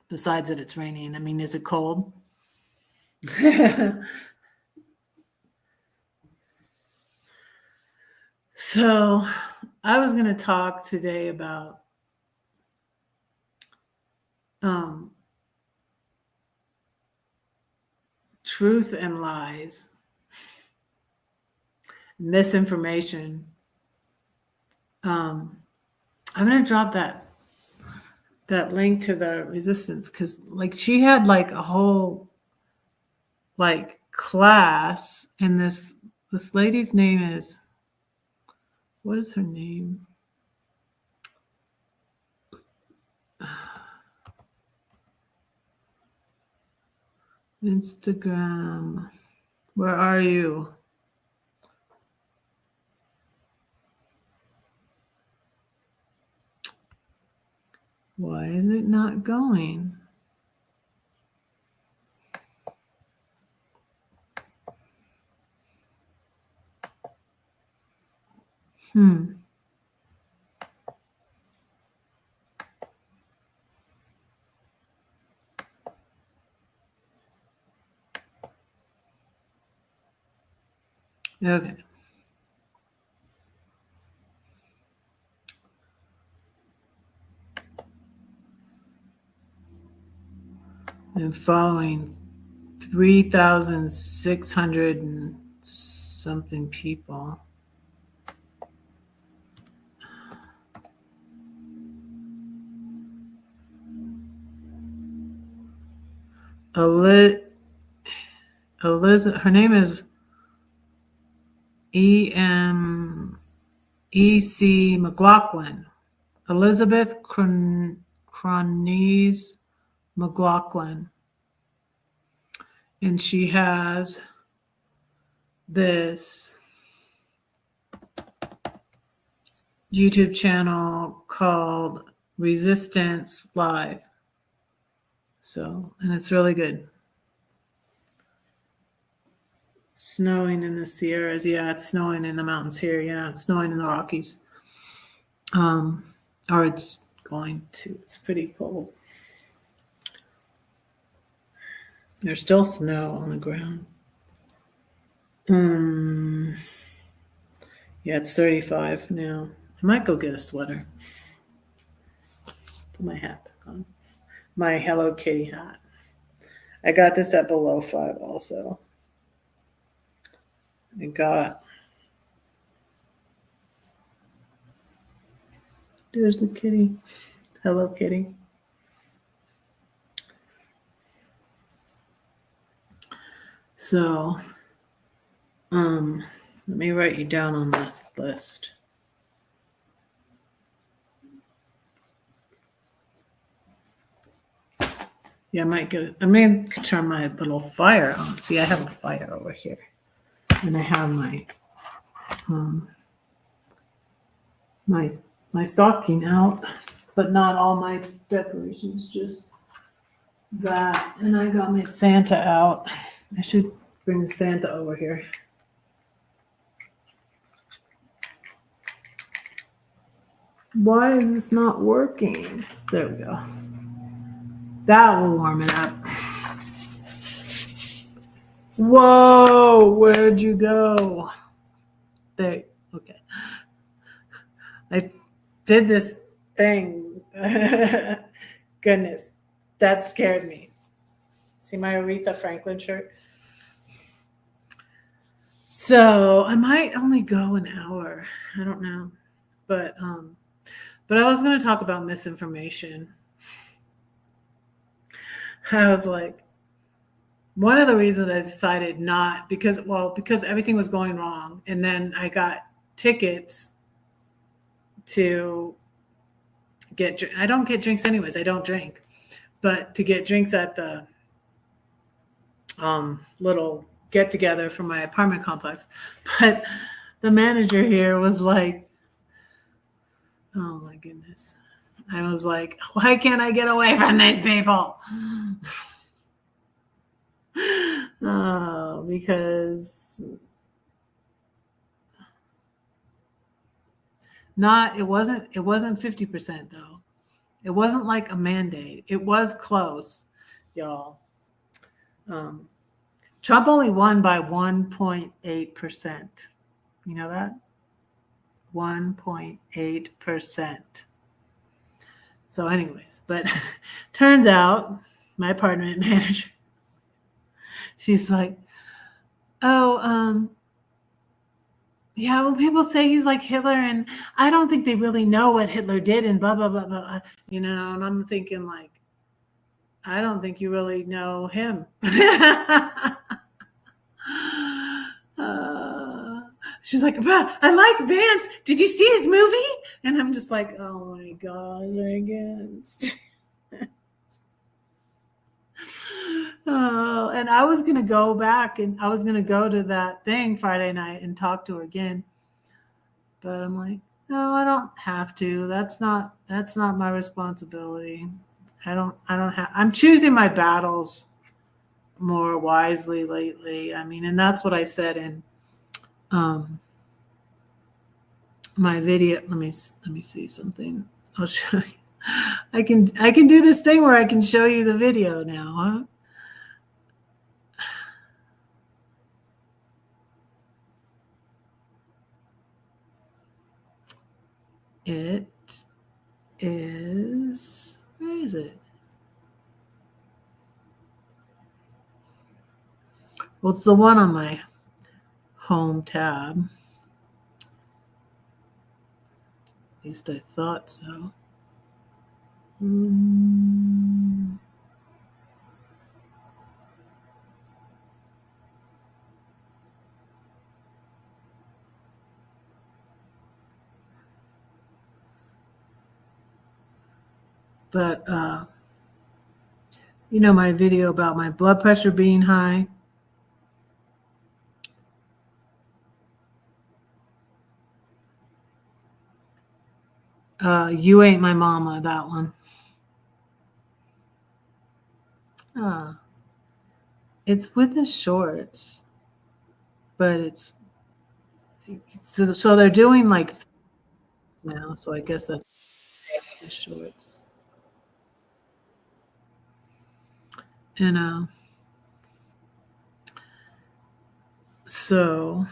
Besides that it's raining. I mean, is it cold? So I was going to talk today about truth and lies, misinformation. I'm going to drop that link to the resistance, because like she had like a whole like class, and this lady's name is, what is her name? Instagram. Where are you? Why is it not going? Okay. I'm following 3,600 and something people. Elizabeth, her name is E.M.E.C. McLaughlin. Elizabeth Cronese McLaughlin. And she has this YouTube channel called Resistance Live. So, and it's really good. Snowing in the Sierras. Yeah, it's snowing in the mountains here. Yeah, it's snowing in the Rockies. Or it's going to. It's pretty cold. There's still snow on the ground. Yeah, it's 35 now. I might go get a sweater. Put my hat back on. My Hello Kitty hat. I got this at Below 5 also. I got, there's the kitty. Hello Kitty. So, let me write you down on the list. Yeah, I might get it. I may turn my little fire on. See, I have a fire over here. And I have my my stocking out, but not all my decorations, just that. And I got my Santa out. I should bring the Santa over here. Why is this not working? There we go. That will warm it up. Whoa, where'd you go? There, okay. I did this thing. Goodness, that scared me. See my Aretha Franklin shirt? So I might only go an hour. I don't know. But But I was going to talk about misinformation. I was like, one of the reasons I decided not, because everything was going wrong. And then I got tickets to I don't get drinks anyways. I don't drink. But to get drinks at the little get together from my apartment complex. But the manager here was like, oh my goodness. I was like, why can't I get away from these people? Because it wasn't 50% though. It wasn't like a mandate. It was close, y'all. Trump only won by 1.8%. You know that? 1.8%. So anyways, but turns out my apartment manager, she's like, oh, yeah, well, people say he's like Hitler, and I don't think they really know what Hitler did, and blah, blah, blah, blah, and I'm thinking like, I don't think you really know him. She's like, I like Vance. Did you see his movie? And I'm just like, oh my gosh, I guess. And I was going to go back and I was going to go to that thing Friday night and talk to her again. But I'm like, no, I don't have to. That's not my responsibility. I'm choosing my battles more wisely lately. I mean, and that's what I said in my video. Let me see something. I'll show you. I can do this thing where I can show you the video now, huh? It is, where is it? Well, it's the one on my home tab. At least I thought so. But, my video about my blood pressure being high. You Ain't My Mama, that one. It's with the shorts, but so they're doing like now, so I guess that's the shorts. And so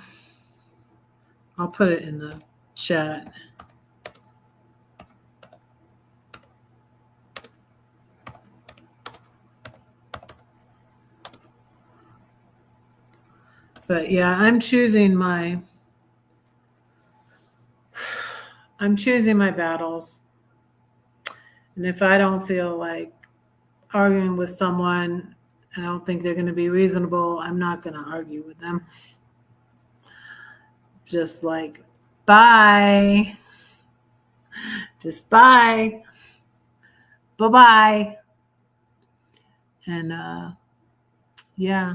I'll put it in the chat. But yeah, I'm choosing my battles. And if I don't feel like arguing with someone, I don't think they're going to be reasonable, I'm not going to argue with them. Just like, bye. Just bye. Bye-bye. And yeah.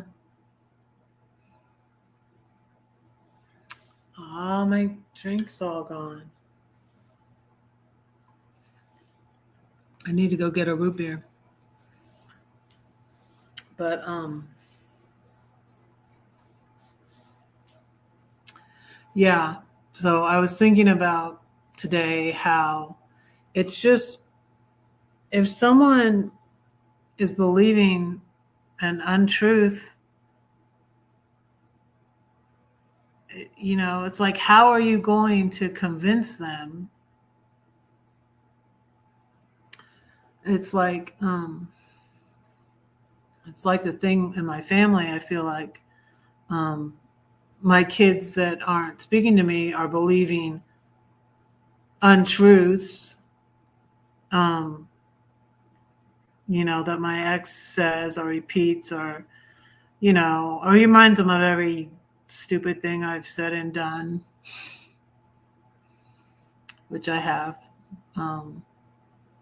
Oh, my drink's all gone. I need to go get a root beer. But yeah, so I was thinking about today how it's just, if someone is believing an untruth, it's like, how are you going to convince them? It's like the thing in my family. I feel like my kids that aren't speaking to me are believing untruths, um, that my ex says or repeats, or, or reminds him of every stupid thing I've said and done, which I have.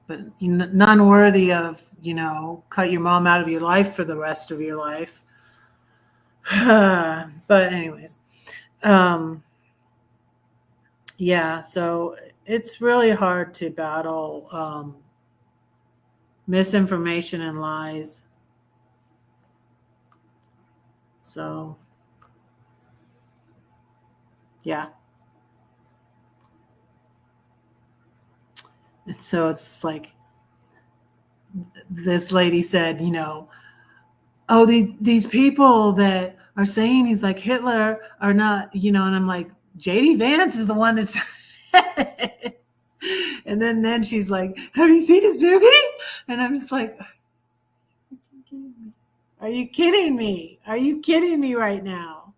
But none worthy of, cut your mom out of your life for the rest of your life. But anyways, yeah, so it's really hard to battle misinformation and lies. So, yeah. And so it's like this lady said, oh, these people that are saying he's like Hitler are not, and I'm like, JD Vance is the one that's and then she's like, have you seen his movie? And I'm just like, are you kidding me? Are you kidding me right now?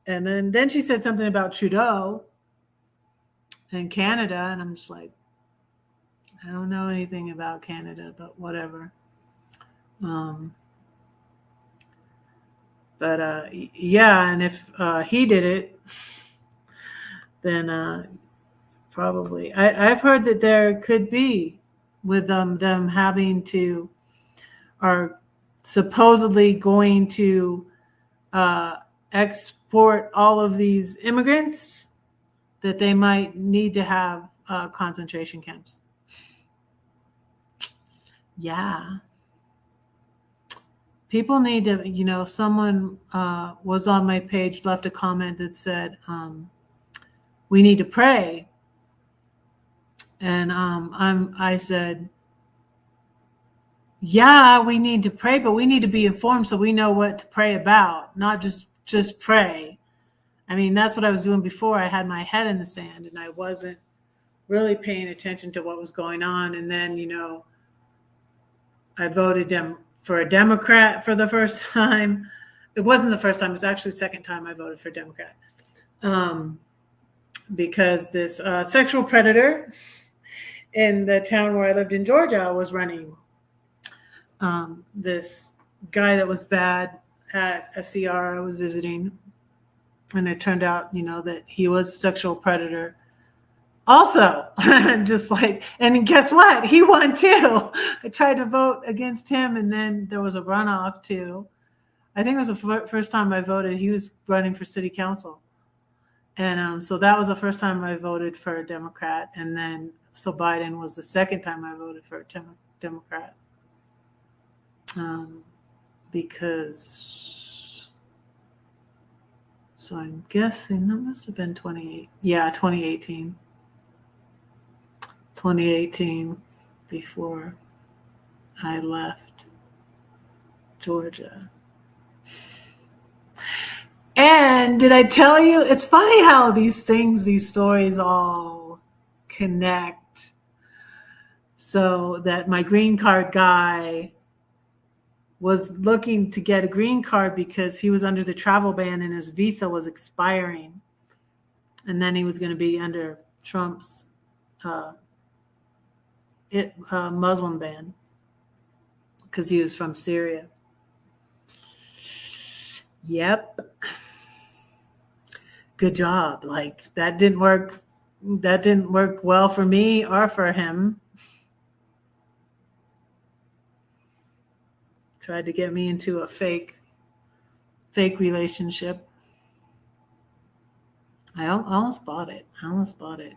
And then she said something about Trudeau and Canada, and I'm just like, I don't know anything about Canada, but whatever. But yeah, and if he did it, then probably. I've heard that there could be, with them having to, are supposedly going to export all of these immigrants, that they might need to have concentration camps. Yeah. People need to, someone was on my page, left a comment that said, we need to pray. And I said, yeah, we need to pray, but we need to be informed so we know what to pray about, not just pray. I mean, that's what I was doing before. I had my head in the sand and I wasn't really paying attention to what was going on. And then, I voted for a Democrat for the first time. It wasn't the first time. It was actually the second time I voted for a Democrat. Because this sexual predator in the town where I lived in Georgia was running. This guy that was bad at a CR I was visiting. And it turned out, that he was a sexual predator also. Just like, and guess what? He won too. I tried to vote against him, and then there was a runoff too. I think it was the first time I voted. He was running for city council. And so that was the first time I voted for a Democrat. And then, so Biden was the second time I voted for a Democrat. Because, so I'm guessing that must have been 2018. 2018, before I left Georgia. And did I tell you? It's funny how these stories all connect. So that my green card guy was looking to get a green card because he was under the travel ban and his visa was expiring. And then he was going to be under Trump's Muslim ban because he was from Syria. Yep. Good job. Like that didn't work well for me or for him. Tried to get me into a fake relationship. I almost bought it.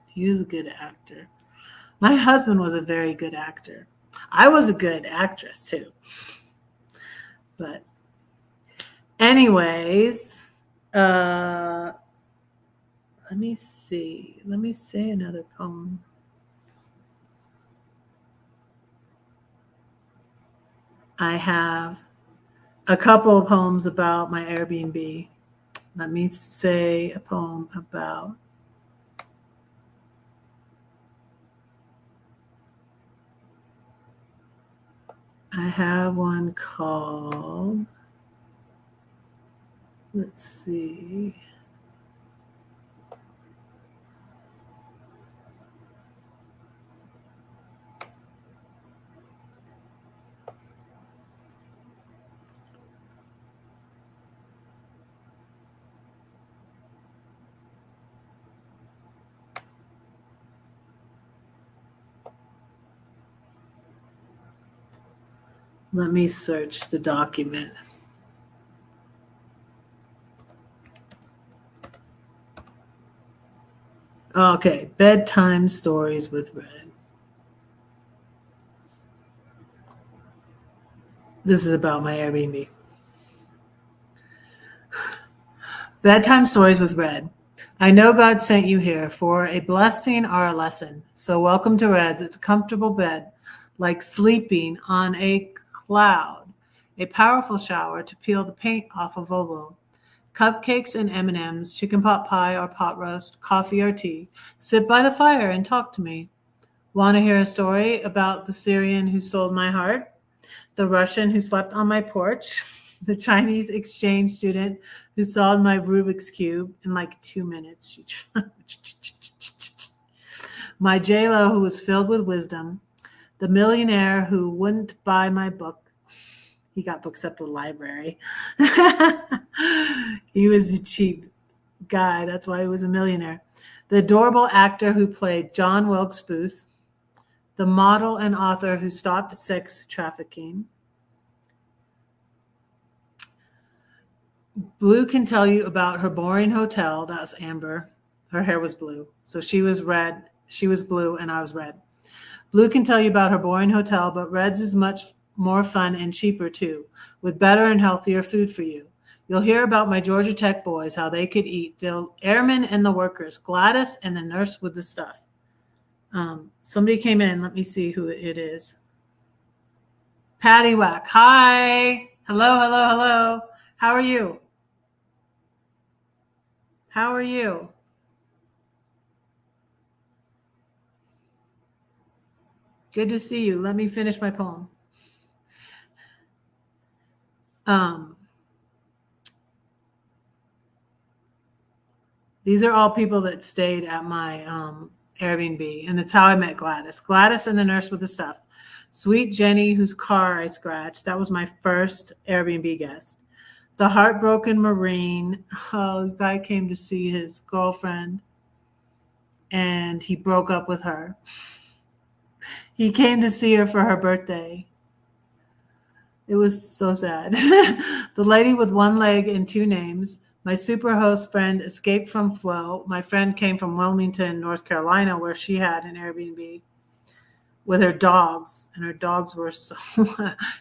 He was a good actor. My husband was a very good actor. I was a good actress too. But anyways, let me see. Let me say another poem. I have a couple of poems about my Airbnb. Let me say a poem about I have one called, let's see. Let me search the document. Okay, bedtime stories with Red. This is about my Airbnb. Bedtime stories with Red. I know God sent you here for a blessing or a lesson. So welcome to Red's. It's a comfortable bed, like sleeping on a cloud. A powerful shower to peel the paint off of Ovo. Cupcakes and M&Ms, chicken pot pie or pot roast, coffee or tea. Sit by the fire and talk to me. Want to hear a story about the Syrian who stole my heart? The Russian who slept on my porch? The Chinese exchange student who solved my Rubik's Cube in like 2 minutes? My J-Lo who was filled with wisdom. The millionaire who wouldn't buy my book. He got books at the library. He was a cheap guy. That's why he was a millionaire. The adorable actor who played John Wilkes Booth. The model and author who stopped sex trafficking. Blue can tell you about her boring hotel. That was Amber. Her hair was blue. So she was red. She was blue and I was red. Blue can tell you about her boring hotel, but Red's is much more fun and cheaper too, with better and healthier food for you. You'll hear about my Georgia Tech boys, how they could eat. The airmen and the workers, Gladys and the nurse with the stuff. Somebody came in. Let me see who it is. Patty Whack. Hi. Hello, hello, hello. How are you? How are you? Good to see you. Let me finish my poem. These are all people that stayed at my Airbnb, and that's how I met Gladys. Gladys and the nurse with the stuff. Sweet Jenny, whose car I scratched. That was my first Airbnb guest. The heartbroken Marine. Oh, the guy came to see his girlfriend, and he broke up with her. He came to see her for her birthday. It was so sad. The lady with one leg and two names. My superhost friend escaped from Flo. My friend came from Wilmington, North Carolina, where she had an Airbnb with her dogs. And her dogs were so...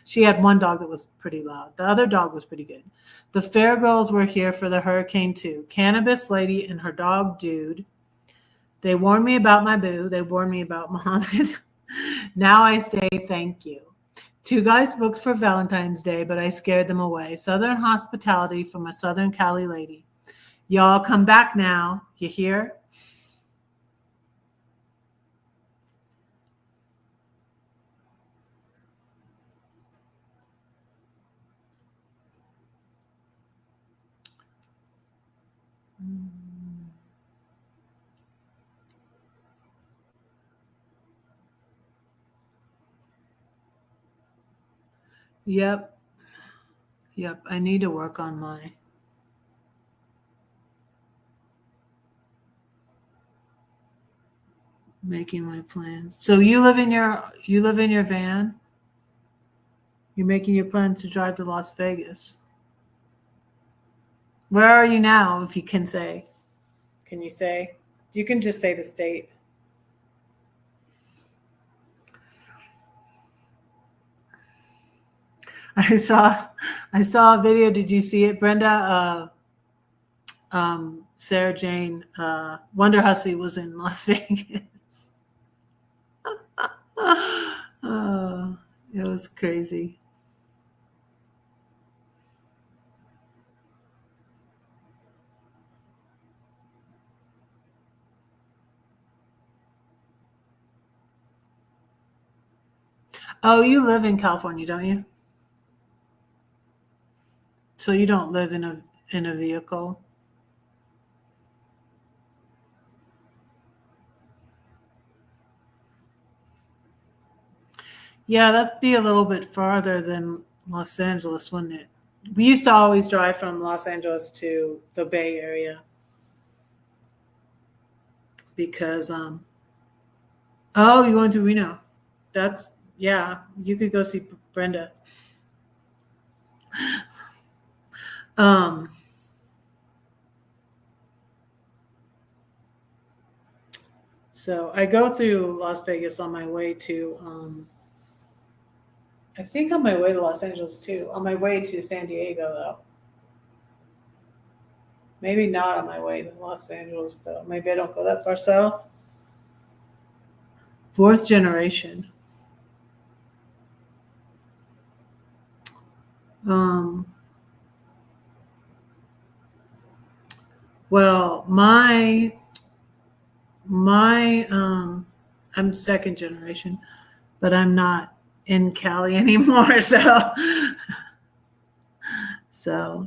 She had one dog that was pretty loud. The other dog was pretty good. The Fair Girls were here for the hurricane too. Cannabis lady and her dog dude. They warned me about my boo. They warned me about Muhammad. Now I say thank you. 2 guys booked for Valentine's Day, but I scared them away. Southern hospitality from a Southern Cali lady. Y'all come back now. You hear? Yep. I need to work on my making my plans. So you live in your van? You're making your plans to drive to Las Vegas. Where are you now, if you can say? Can you say? You can just say the state. I saw a video. Did you see it, Brenda? Sarah Jane Wonder Hussey was in Las Vegas. Oh, it was crazy. Oh, you live in California, don't you? So you don't live in a vehicle? Yeah, that'd be a little bit farther than Los Angeles, wouldn't it? We used to always drive from Los Angeles to the Bay Area because oh, you're going to Reno. That's yeah, you could go see Brenda. Um, so I go through Las Vegas on my way to, I think on my way to Los Angeles too. On my way to San Diego though. Maybe not on my way to Los Angeles though. Maybe I don't go that far south. Fourth generation. Um, well, my I'm second generation, but I'm not in Cali anymore. So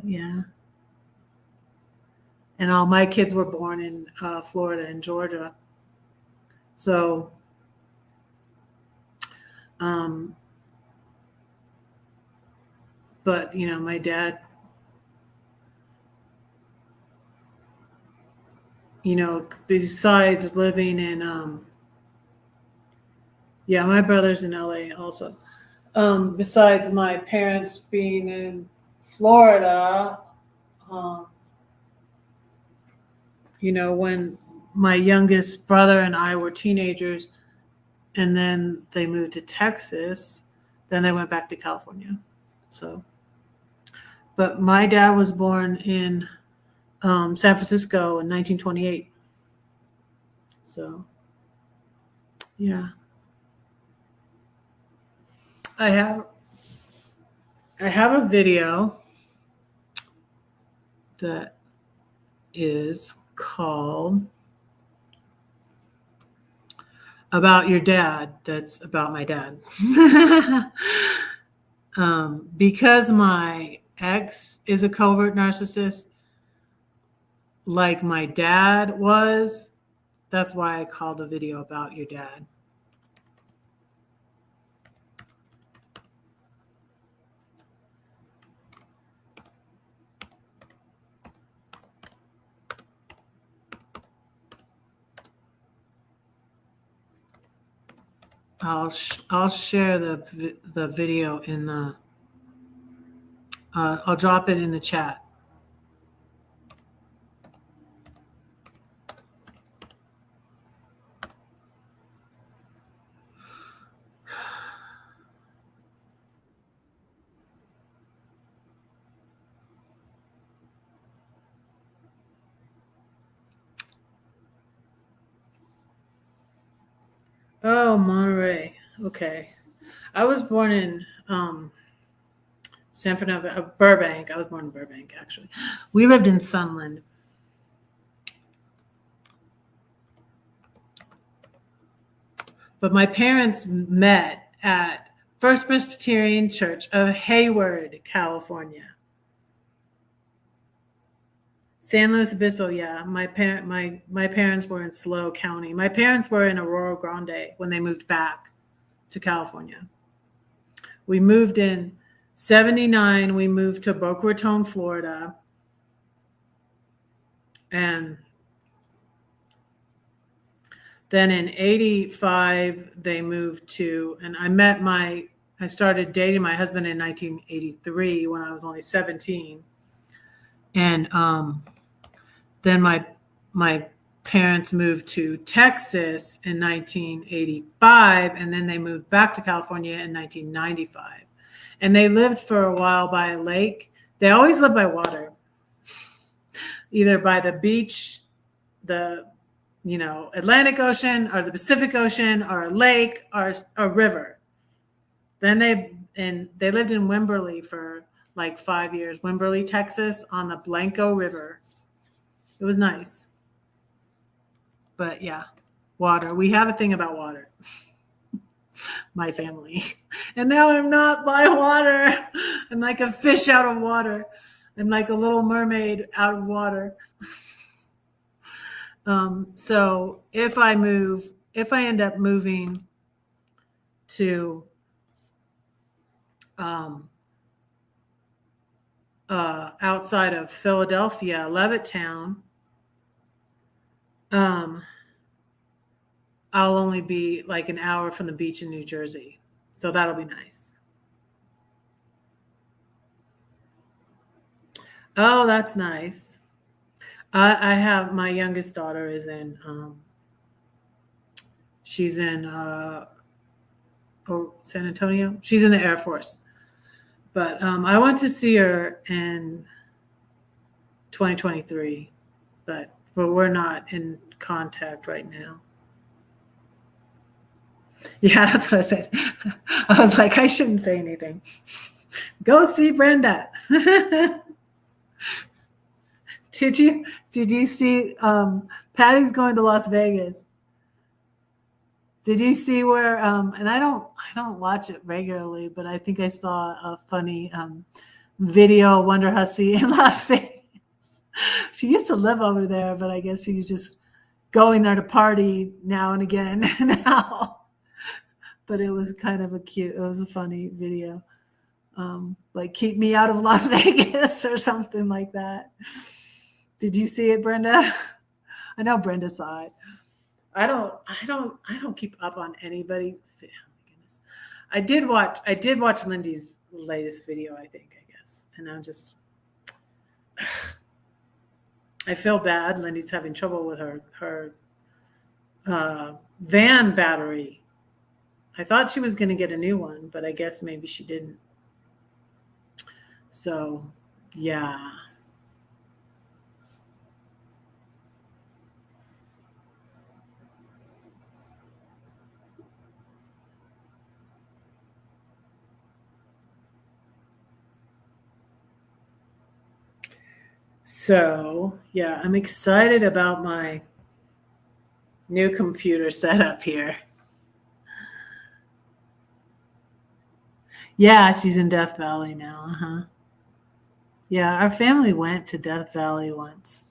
yeah. And all my kids were born in Florida and Georgia. So, um, but my dad, besides living in, yeah, my brother's in LA also. Besides my parents being in Florida, um, when my youngest brother and I were teenagers, and then they moved to Texas, then they went back to California. So, but my dad was born in San Francisco in 1928. So, yeah, I have I have a video that is called About Your Dad. That's about my dad. Because my ex is a covert narcissist, like my dad was. That's why I called the video About Your Dad. I'll share the video in the. I'll drop it in the chat. Oh, Monterey. Okay. I was born in San Fernando, Burbank. I was born in Burbank, actually. We lived in Sunland. But my parents met at First Presbyterian Church of Hayward, California. San Luis Obispo, yeah. My parents were in SLO County. My parents were in Aurora Grande when they moved back to California. We moved in 79. We moved to Boca Raton, Florida. And then in 85, they moved to, and I started dating my husband in 1983 when I was only 17. And then my parents moved to Texas in 1985, and then they moved back to California in 1995. And they lived for a while by a lake. They always lived by water, either by the beach, the Atlantic Ocean or the Pacific Ocean or a lake or a river. Then they lived in Wimberley for like 5 years, Wimberley, Texas, on the Blanco River. It was nice. But yeah, water. We have a thing about water. My family. And now I'm not by water. I'm like a fish out of water. I'm like a little mermaid out of water. So if I end up moving to outside of Philadelphia, Levittown, I'll only be like an hour from the beach in New Jersey. So that'll be nice. Oh, that's nice. I have my youngest daughter is in she's in San Antonio. She's in the Air Force. But I went to see her in 2023, but we're not in contact right now. Yeah, that's what I said. I was like, I shouldn't say anything. Go see Brenda. Did you see Patty's going to Las Vegas? Did you see where and I don't watch it regularly, but I think I saw a funny video of Wonder Hussey in Las Vegas. She used to live over there, but I guess she's just going there to party now and again now. But it was kind of it was a funny video. Like keep me out of Las Vegas or something like that. Did you see it, Brenda? I know Brenda saw it. I don't keep up on anybody. Oh my goodness. I did watch Lindy's latest video, I guess. And I'm just I feel bad. Lindy's having trouble with her van battery. I thought she was going to get a new one, but I guess maybe she didn't. So, yeah. So, yeah, I'm excited about my new computer setup here. Yeah, she's in Death Valley now. Uh-huh. Yeah, our family went to Death Valley once.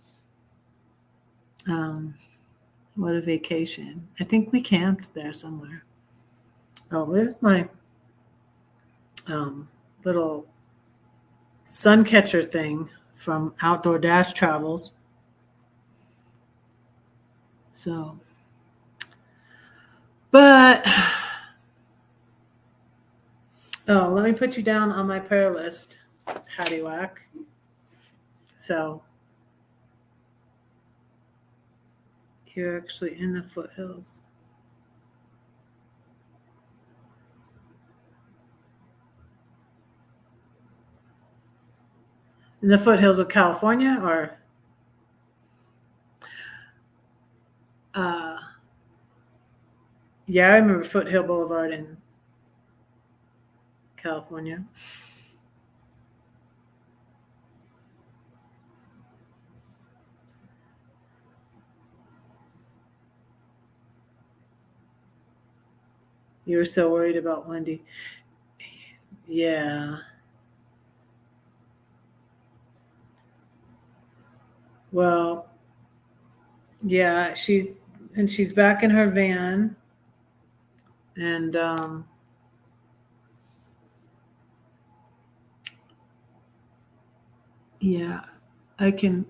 What a vacation. I think we camped there somewhere. Oh, where's my little sun catcher thing from Outdoor Dash Travels? So, but, oh, let me put you down on my prayer list, Patty Whack. So, you're actually in the foothills. In the foothills of California, or yeah, I remember Foothill Boulevard in California. You were so worried about Wendy. Yeah. Well, yeah, she's back in her van, and yeah, I can.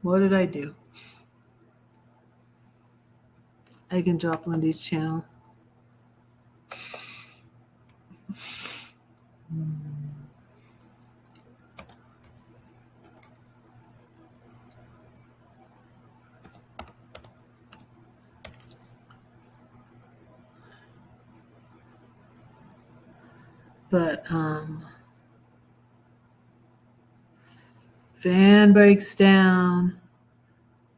What did I do? I can drop Lindy's channel. But fan breaks down.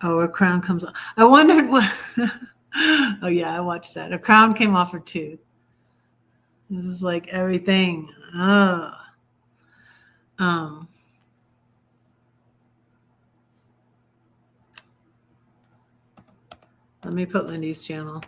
Oh, her crown comes off. I wondered what. Oh yeah, I watched that. Her crown came off her tooth. This is like everything. Oh. Let me put Lindy's channel.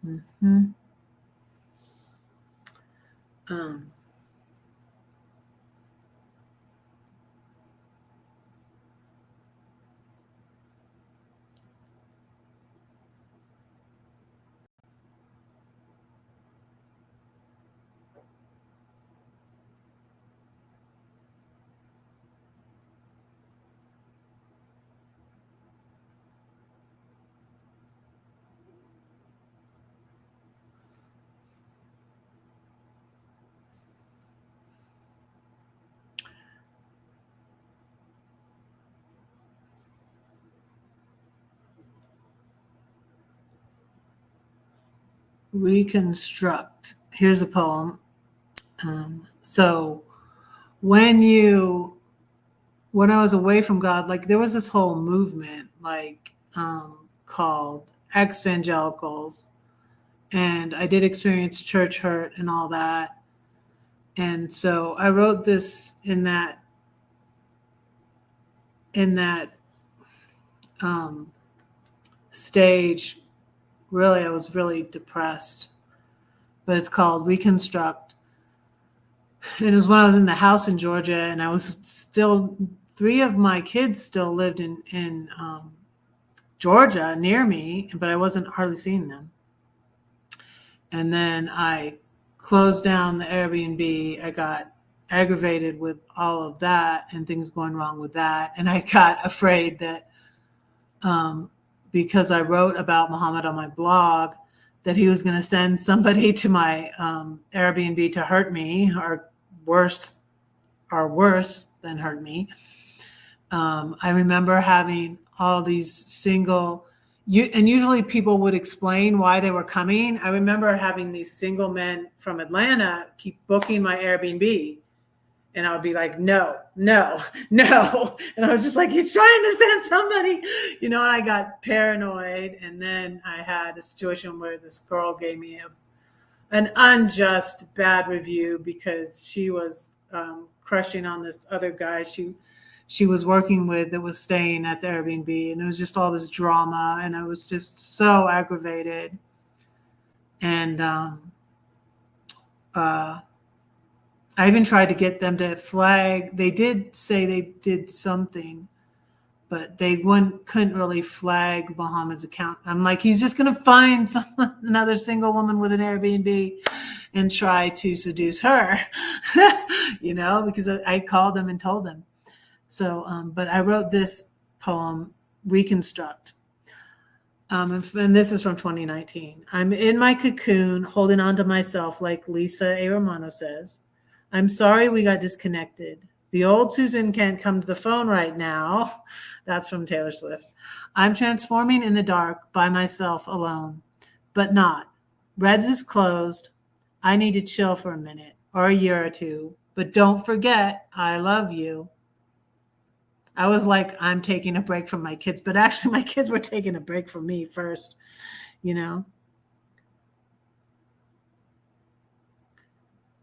Mm-hmm. reconstruct. Here's a poem. So when I was away from God, like there was this whole movement like called ex-evangelicals, and I did experience church hurt and all that. And so I wrote this in that stage. Really, I was really depressed, but it's called Reconstruct. And it was when I was in the house in Georgia, and I was still, 3 of my kids still lived in Georgia near me, but I wasn't hardly seeing them. And then I closed down the Airbnb. I got aggravated with all of that and things going wrong with that. And I got afraid that because I wrote about Muhammad on my blog, that he was going to send somebody to my Airbnb to hurt me, or worse than hurt me. I remember having all these single, and usually people would explain why they were coming. I remember having these single men from Atlanta keep booking my Airbnb. And I would be like, no. And I was just like, he's trying to send somebody, and I got paranoid. And then I had a situation where this girl gave me an unjust bad review because she was crushing on this other guy she was working with that was staying at the Airbnb. And it was just all this drama. And I was just so aggravated. And I even tried to get them to flag. They did say they did something, but they couldn't really flag Muhammad's account. I'm like, he's just going to find another single woman with an Airbnb and try to seduce her, because I called them and told them. So, but I wrote this poem, Reconstruct. And this is from 2019. I'm in my cocoon, holding on to myself, like Lisa A. Romano says. I'm sorry we got disconnected. The old Susan can't come to the phone right now. That's from Taylor Swift. I'm transforming in the dark by myself alone, but not. Reds is closed. I need to chill for a minute or a year or two, but don't forget, I love you. I was like, I'm taking a break from my kids, but actually my kids were taking a break from me first,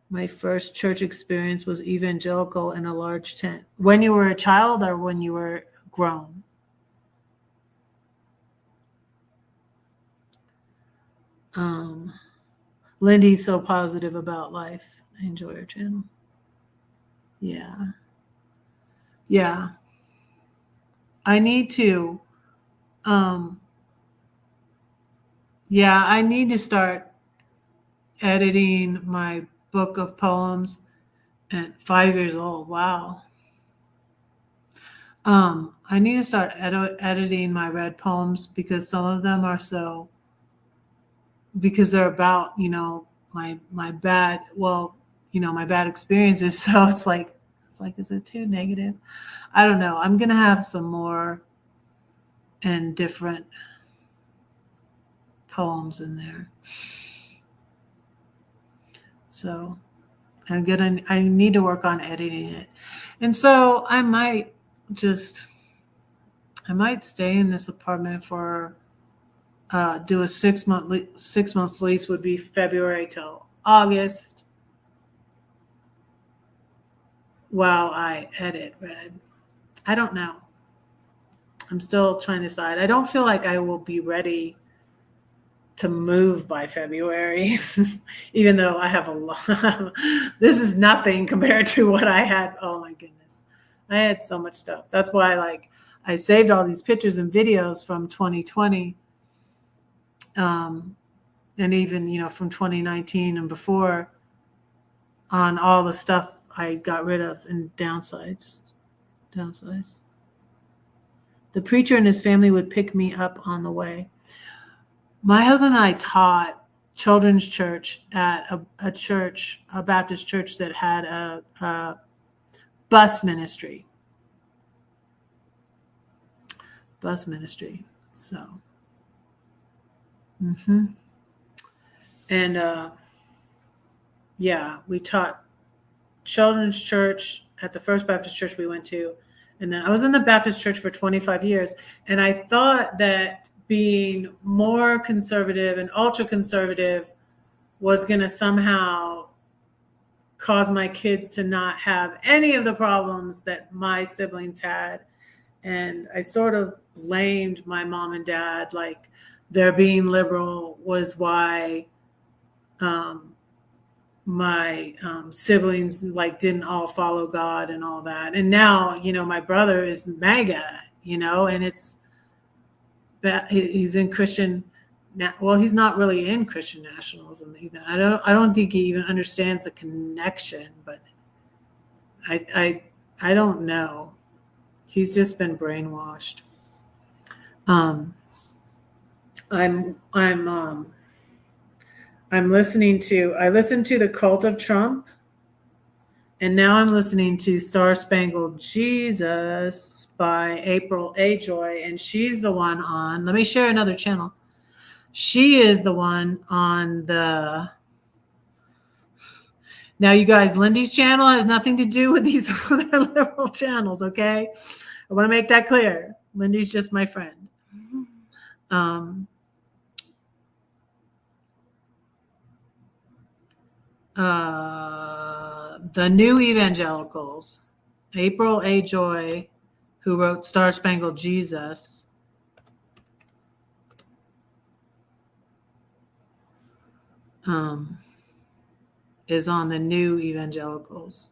My first church experience was evangelical in a large tent. When you were a child or when you were grown? Lindy's so positive about life. I enjoy her channel. Yeah. I need to, I need to start editing my book of poems at 5 years old. Wow. I need to start editing my read poems because some of them are because they're about, my bad, my bad experiences. So it's like, is it too negative? I don't know. I'm going to have some more and different poems in there. So I need to work on editing it. And so I might stay in this apartment for, do a 6 month lease would be February till August while I edit Red. I don't know. I'm still trying to decide. I don't feel like I will be ready to move by February, even though I have a lot. This is nothing compared to what I had. Oh my goodness. I had so much stuff. That's why I saved all these pictures and videos from 2020. And even, from 2019 and before on all the stuff I got rid of and downsized. The preacher and his family would pick me up on the way. My husband and I taught children's church at a Baptist church that had a bus ministry. So, And we taught children's church at the First Baptist Church we went to. And then I was in the Baptist church for 25 years. And I thought that being more conservative and ultra conservative was going to somehow cause my kids to not have any of the problems that my siblings had. And I sort of blamed my mom and dad, like their being liberal was why my siblings like didn't all follow God and all that. And now, my brother is MAGA, and it's he's in Christian. Well, he's not really in Christian nationalism either. I don't think he even understands the connection, but I don't know. He's just been brainwashed. I'm listening to The Cult of Trump, and now I'm listening to Star Spangled Jesus by April A. Joy, and she's the one on, let me share another channel. She is the one on now you guys, Lindy's channel has nothing to do with these other liberal channels, okay? I want to make that clear. Lindy's just my friend. The New Evangelicals, April A. Joy, who wrote Star Spangled Jesus, is on the New Evangelicals.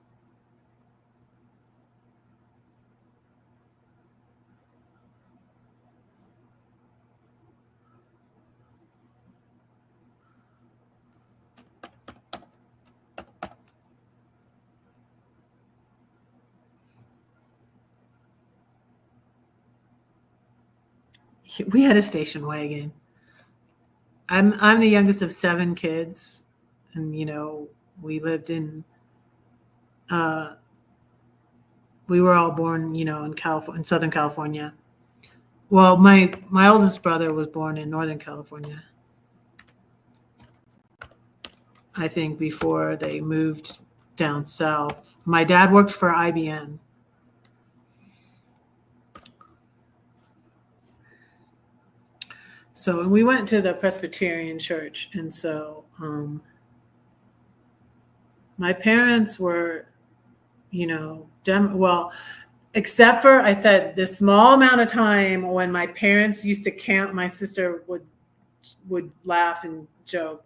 We had a station wagon. I'm the youngest of 7 kids, and we lived in we were all born in California, in Southern California. Well, my oldest brother was born in Northern California, I think, before they moved down south. My dad worked for IBM. So, and we went to the Presbyterian church. And so my parents were, except for, I said, this small amount of time when my parents used to count, my sister would laugh and joke.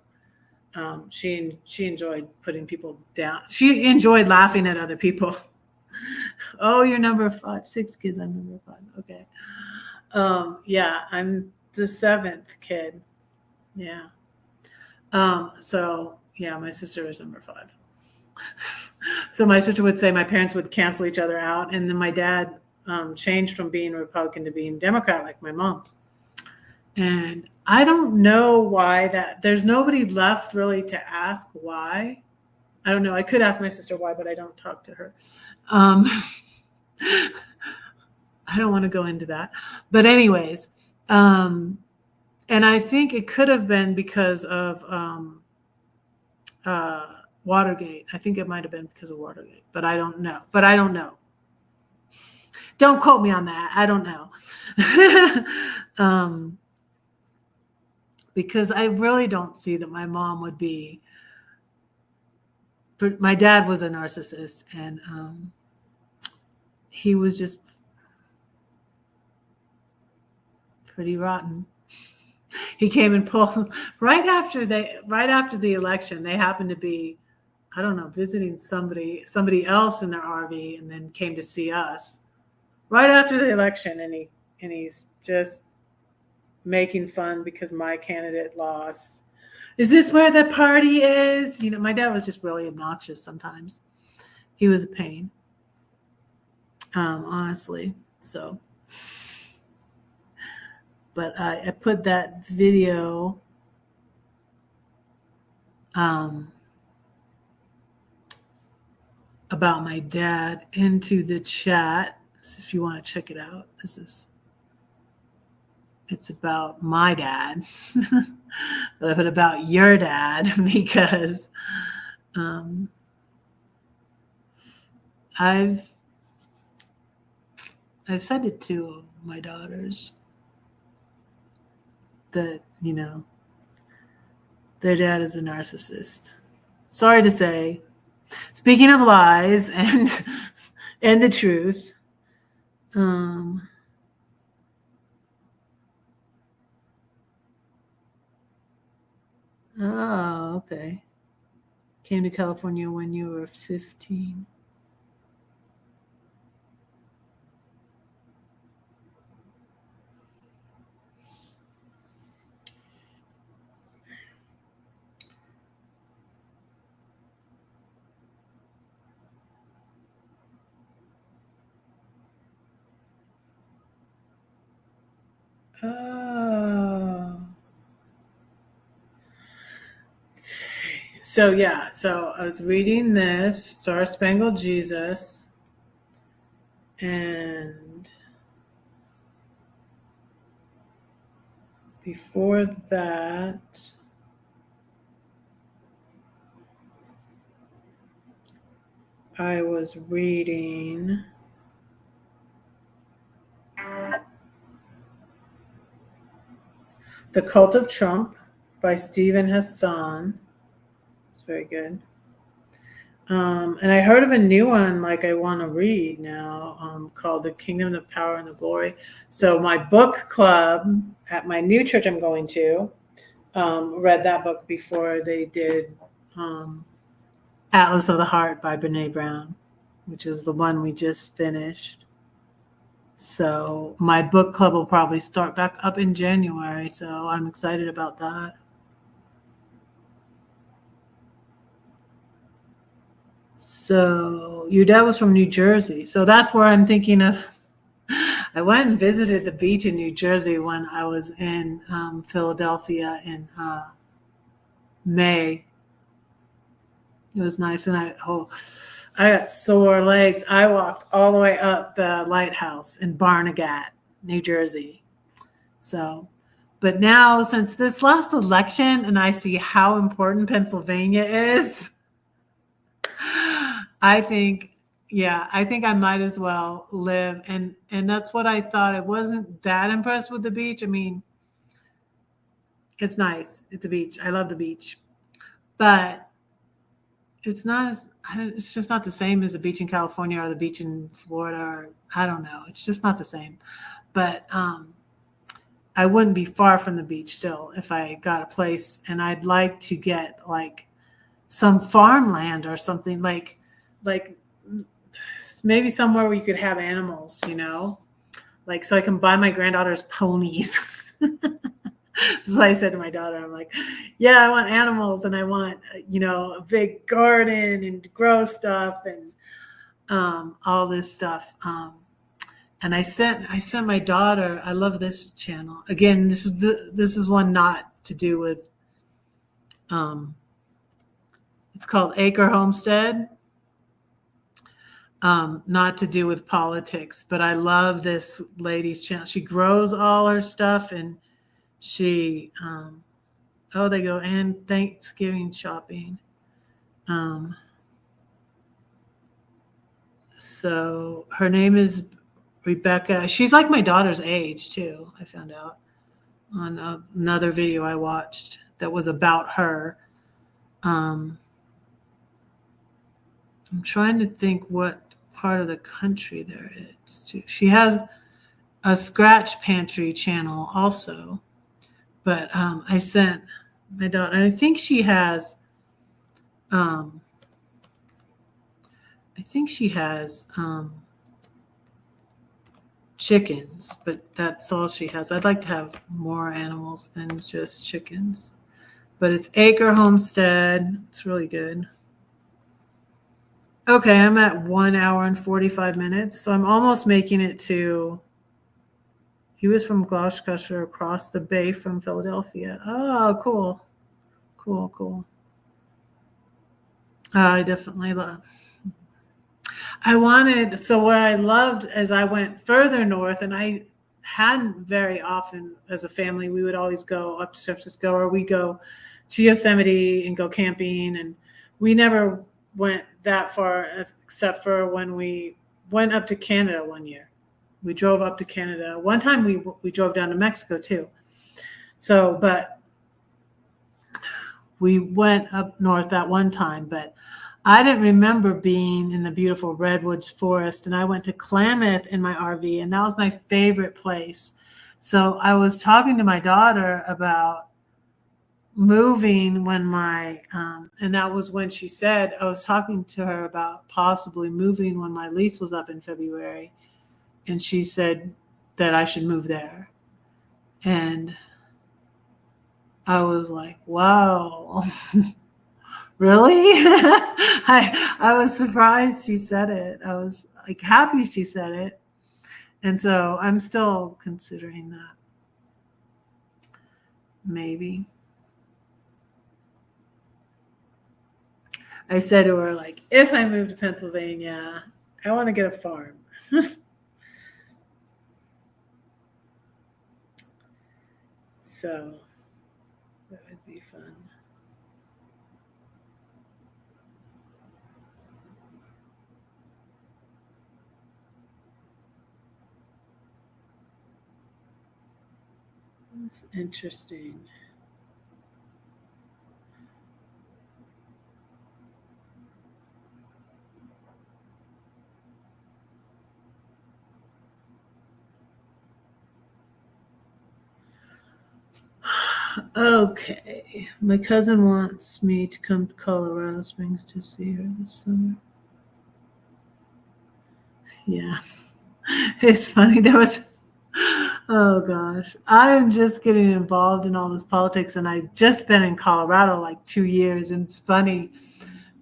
She enjoyed putting people down. She enjoyed laughing at other people. Oh, you're number 5, 6 kids. I'm number 5. Okay. I'm the 7th kid. Yeah. So yeah, my sister was number 5. So my sister would say my parents would cancel each other out. And then my dad changed from being Republican to being Democrat, like my mom. And I don't know why there's nobody left really to ask why. I don't know. I could ask my sister why, but I don't talk to her. I don't want to go into that. But anyways, and I think it could have been because of Watergate. I think it might have been because of Watergate, but I don't know. Don't quote me on that. I don't know. Because I really don't see that my mom would be. My dad was a narcissist, and he was just pretty rotten. He came and pulled right after the election. They happened to be, I don't know, visiting somebody else in their RV, and then came to see us right after the election. And he's just making fun because my candidate lost. Is this where the party is? My dad was just really obnoxious sometimes. He was a pain, honestly. So, but I put that video about my dad into the chat if you want to check it out. This is it's about my dad, but about your dad because I've said it to my daughters that, their dad is a narcissist. Sorry to say. Speaking of lies and the truth, oh, okay. Came to California when you were 15. Oh. So yeah, so I was reading this Star Spangled Jesus, and before that, I was reading The Cult of Trump by Stephen Hassan. It's very good. And I heard of a new one like I want to read now called The Kingdom, the Power, and the Glory. So my book club at my new church I'm going to read that book before they did Atlas of the Heart by Brene Brown, which is the one we just finished. So my book club will probably start back up in January. So I'm excited about that. So your dad was from New Jersey. So that's where I'm thinking of. I went and visited the beach in New Jersey when I was in Philadelphia in May. It was nice. And I got sore legs. I walked all the way up the lighthouse in Barnegat, New Jersey. So, but now since this last election and I see how important Pennsylvania is, I think I might as well live. And that's what I thought. I wasn't that impressed with the beach. I mean, it's nice. It's a beach. I love the beach. But it's just not the same as the beach in California or the beach in Florida, or I don't know. It's just not the same. But I wouldn't be far from the beach still if I got a place, and I'd like to get like some farmland or something like maybe somewhere where you could have animals, like so I can buy my granddaughter's ponies. So I said to my daughter, I'm like, yeah, I want animals and I want, a big garden and grow stuff and all this stuff. And I sent my daughter, I love this channel. Again, this is one not to do with, it's called Acre Homestead. Not to do with politics, but I love this lady's channel. She grows all her stuff and she, they go and Thanksgiving shopping. So her name is Rebecca. She's like my daughter's age too. I found out on another video I watched that was about her. I'm trying to think what part of the country there is too. She has a scratch pantry channel also, but I sent my daughter, and I think she has chickens, but that's all she has. I'd like to have more animals than just chickens, but it's Acre Homestead. It's really good. Okay, I'm at 1 hour and 45 minutes, so I'm almost making it to. He was from Gloucestershire, across the bay from Philadelphia. Oh, cool. I definitely love. So what I loved as I went further north, and I hadn't very often as a family. We would always go up to San Francisco, or we go to Yosemite and go camping. And we never went that far except for when we went up to Canada one year. We drove up to Canada. One time we drove down to Mexico too. So, but we went up north that one time, but I didn't remember being in the beautiful redwoods forest. And I went to Klamath in my RV, and that was my favorite place. So I was talking to my daughter about moving when and that was when she said, I was talking to her about possibly moving when my lease was up in February. And she said that I should move there. And I was like, wow, really? I was surprised she said it. I was like happy she said it. And so I'm still considering that. Maybe. I said to her, like, if I move to Pennsylvania, I want to get a farm. So that would be fun. That's interesting. Okay. My cousin wants me to come to Colorado Springs to see her this summer. Yeah. It's funny. Oh gosh. I'm just getting involved in all this politics, and I've just been in Colorado like 2 years. And it's funny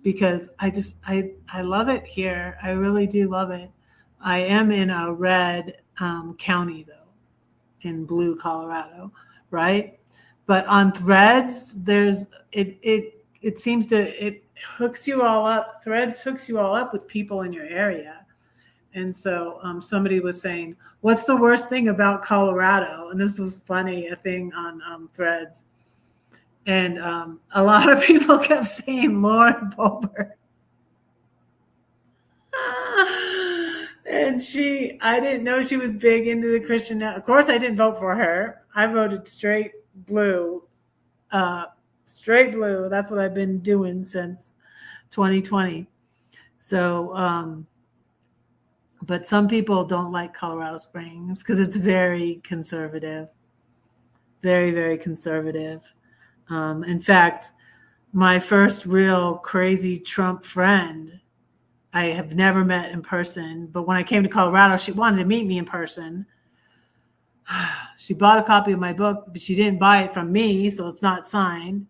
because I love it here. I really do love it. I am in a red county though, in blue Colorado, right? But on Threads, it seems to, it hooks you all up. Threads hooks you all up with people in your area. And so somebody was saying, what's the worst thing about Colorado? And this was funny, a thing on Threads. And a lot of people kept saying Lauren Boebert. And I didn't know she was big into the Christian. Of course, I didn't vote for her. I voted straight blue. Straight blue. That's what I've been doing since 2020. So, but some people don't like Colorado Springs because it's very conservative. Very, very conservative. In fact, my first real crazy Trump friend, I have never met in person, but when I came to Colorado, she wanted to meet me in person. She bought a copy of my book, but she didn't buy it from me, so it's not signed.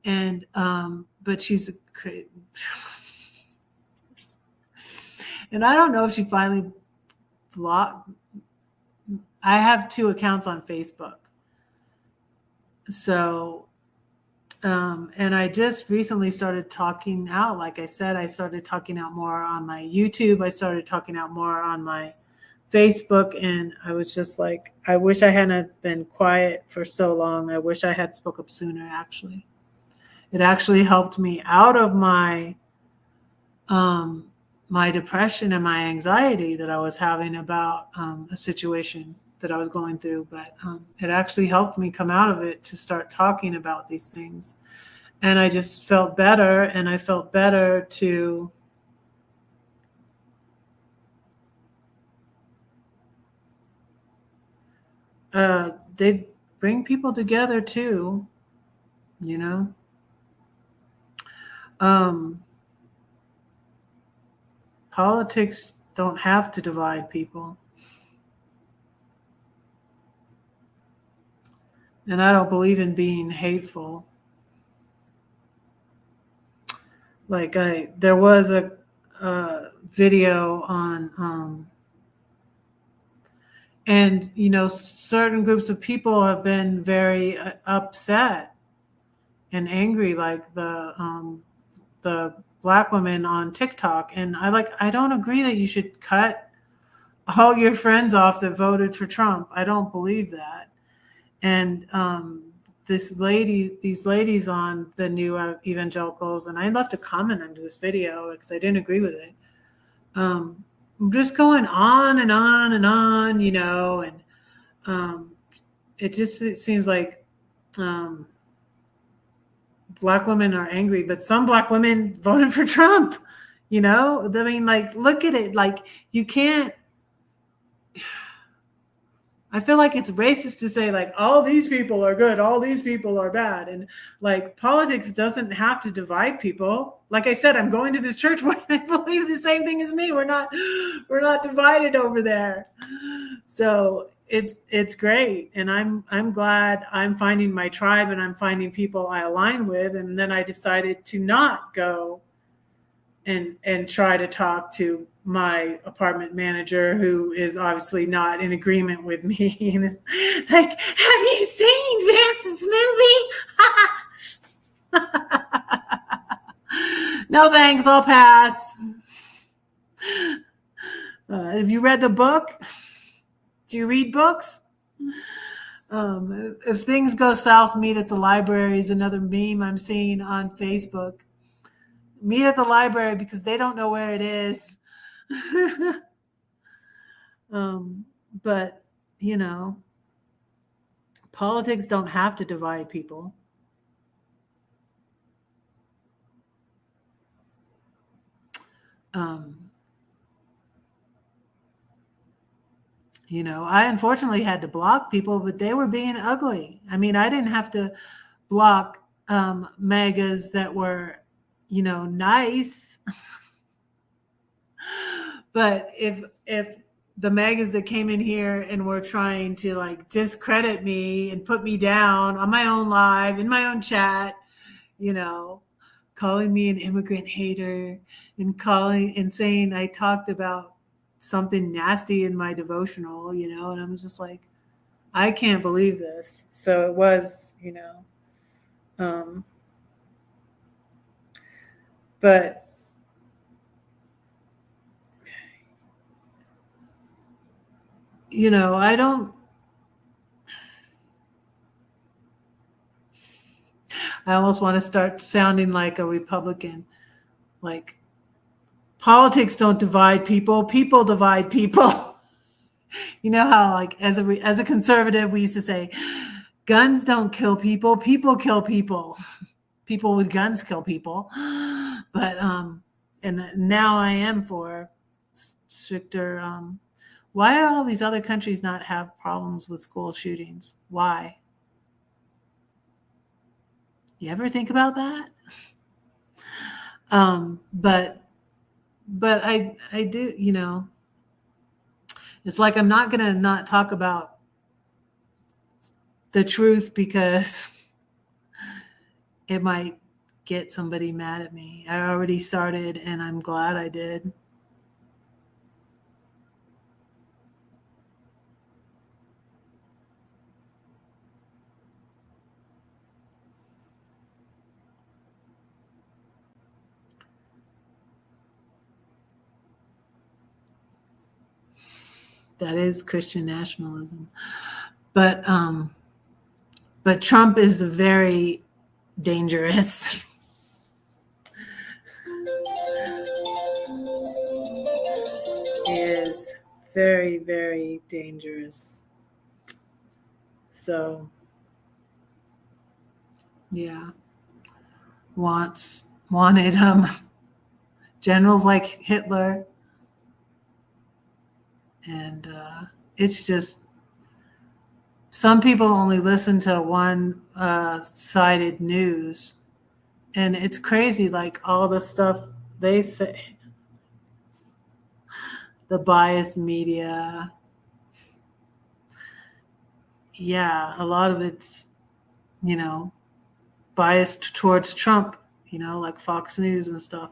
And but she's crazy. And I don't know if she finally blocked. I have 2 accounts on Facebook. So, and I just recently started talking out. Like I said, I started talking out more on my YouTube. I started talking out more on my Facebook. And I was just like, I wish I hadn't been quiet for so long. I wish I had spoke up sooner, actually. It actually helped me out of my my depression and my anxiety that I was having about a situation that I was going through. But it actually helped me come out of it to start talking about these things. And I just felt better, and I felt better to they bring people together too, you know. Politics don't have to divide people. And I don't believe in being hateful. Like there was a video on, and you know, certain groups of people have been very upset and angry, like the Black woman on TikTok. And I don't agree that you should cut all your friends off that voted for Trump. I don't believe that. And these ladies on the new evangelicals, and I left a comment under this video because I didn't agree with it. Just going on and on and on, and it seems like Black women are angry, but some Black women voted for Trump. I mean, like, look at it. Like, you can't. I feel like it's racist to say, like, all these people are good, all these people are bad. And like, politics doesn't have to divide people. Like I said, I'm going to this church where they believe the same thing as me. We're not divided over there. So it's great. And I'm glad I'm finding my tribe and I'm finding people I align with. And then I decided to not go and try to talk to my apartment manager, who is obviously not in agreement with me. And it's like, have you seen Vance's movie? No thanks, I'll pass. Have you read the book? Do you read books? If things go south, meet at the library is another meme I'm seeing on Facebook. Meet at the library because they don't know where it is. But politics don't have to divide people. I unfortunately had to block people, but they were being ugly. I mean, I didn't have to block MAGAs that were, nice. But if the MAGAs that came in here and were trying to like discredit me and put me down on my own live, in my own chat, calling me an immigrant hater and saying I talked about something nasty in my devotional, and I'm just like, I can't believe this. So it was, but I almost want to start sounding like a Republican. Like, politics don't divide people. People divide people. You know how, like, as a conservative, we used to say, guns don't kill people. People kill people. People with guns kill people. But and now I am for stricter. Why do all these other countries not have problems with school shootings? Why? You ever think about that? But I do, it's like I'm not going to not talk about the truth because it might get somebody mad at me. I already started and I'm glad I did. That is Christian nationalism. But Trump is very dangerous. He is very, very dangerous. So, yeah. Wanted generals like Hitler. And it's just, some people only listen to one-sided news. And it's crazy, like all the stuff they say. The biased media. Yeah, a lot of it's, biased towards Trump, like Fox News and stuff.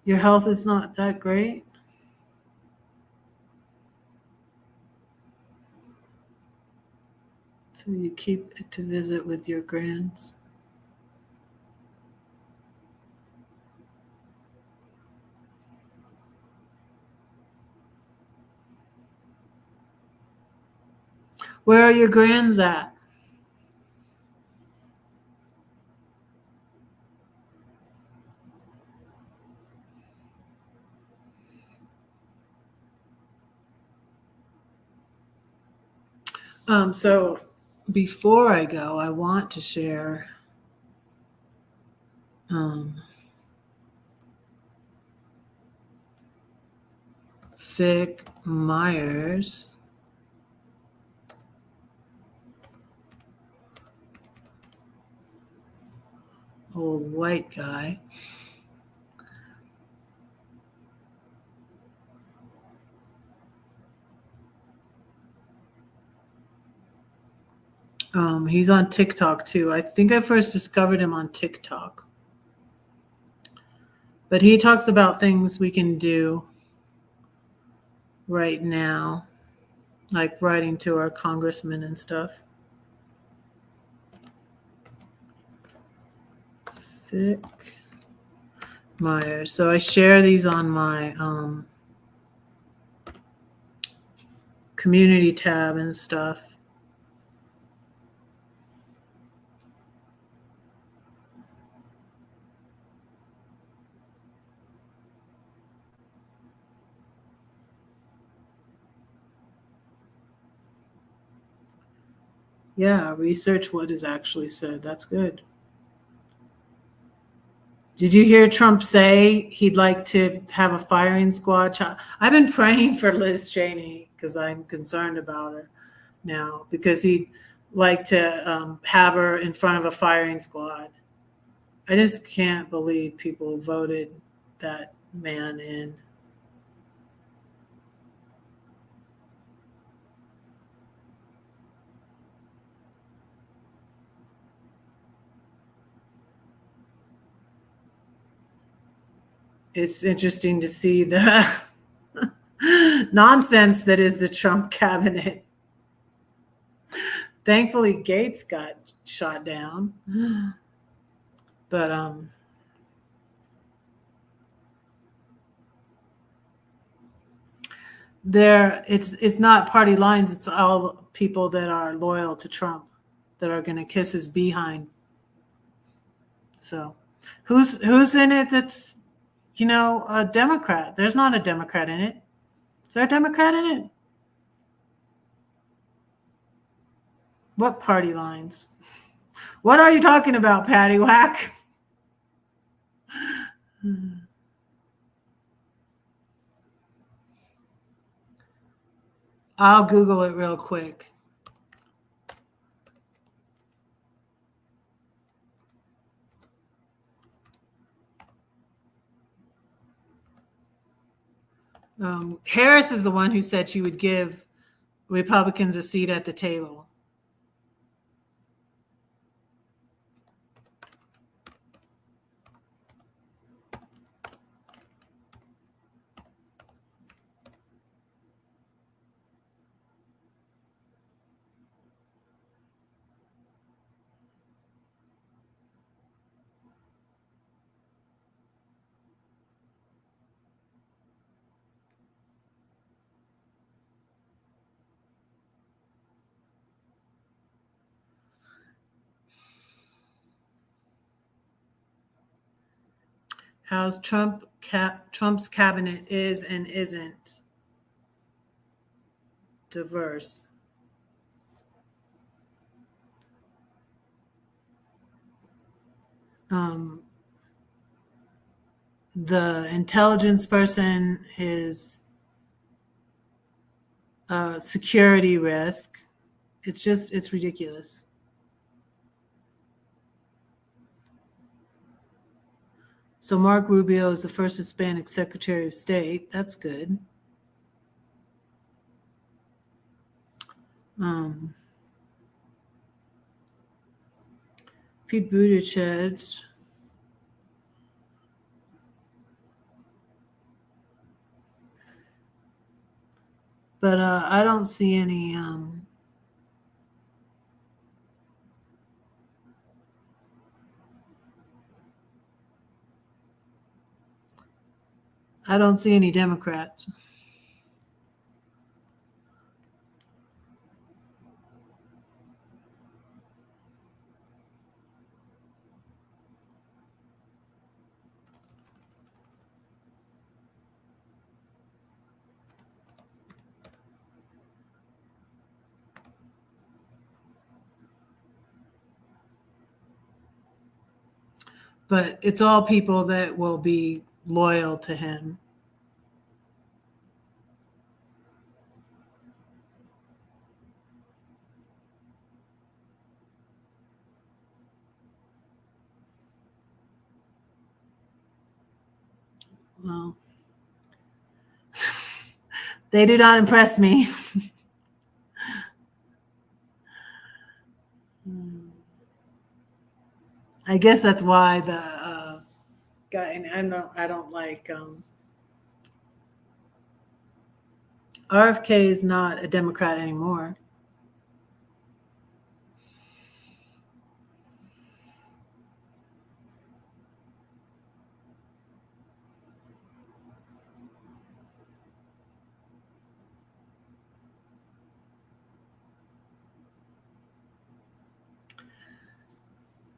Your health is not that great? So you keep it to visit with your grands. Where are your grands at? So before I go, I want to share Vic Myers, old white guy. He's on TikTok too. I think I first discovered him on TikTok. But he talks about things we can do right now, like writing to our congressmen and stuff. Vic Myers. So I share these on my community tab and stuff. Yeah, research what is actually said. That's good. Did you hear Trump say he'd like to have a firing squad? I've been praying for Liz Cheney because I'm concerned about her now, because he'd like to have her in front of a firing squad. I just can't believe people voted that man in. It's interesting to see the nonsense that is the Trump cabinet. Thankfully, Gates got shot down. But it's not party lines, it's all people that are loyal to Trump that are going to kiss his behind. So who's in it that's a Democrat? There's not a Democrat in it. Is there a Democrat in it? What party lines? What are you talking about, Patty Whack? I'll Google it real quick. Harris is the one who said she would give Republicans a seat at the table. How's Trump's cabinet is and isn't diverse. The intelligence person is a security risk. It's ridiculous. So Mark Rubio is the first Hispanic Secretary of State. That's good. Pete Buttigieg. But I don't see any I don't see any Democrats. But it's all people that will be loyal to him. Well, they do not impress me. I guess that's why the guy, and I don't like RFK is not a Democrat anymore.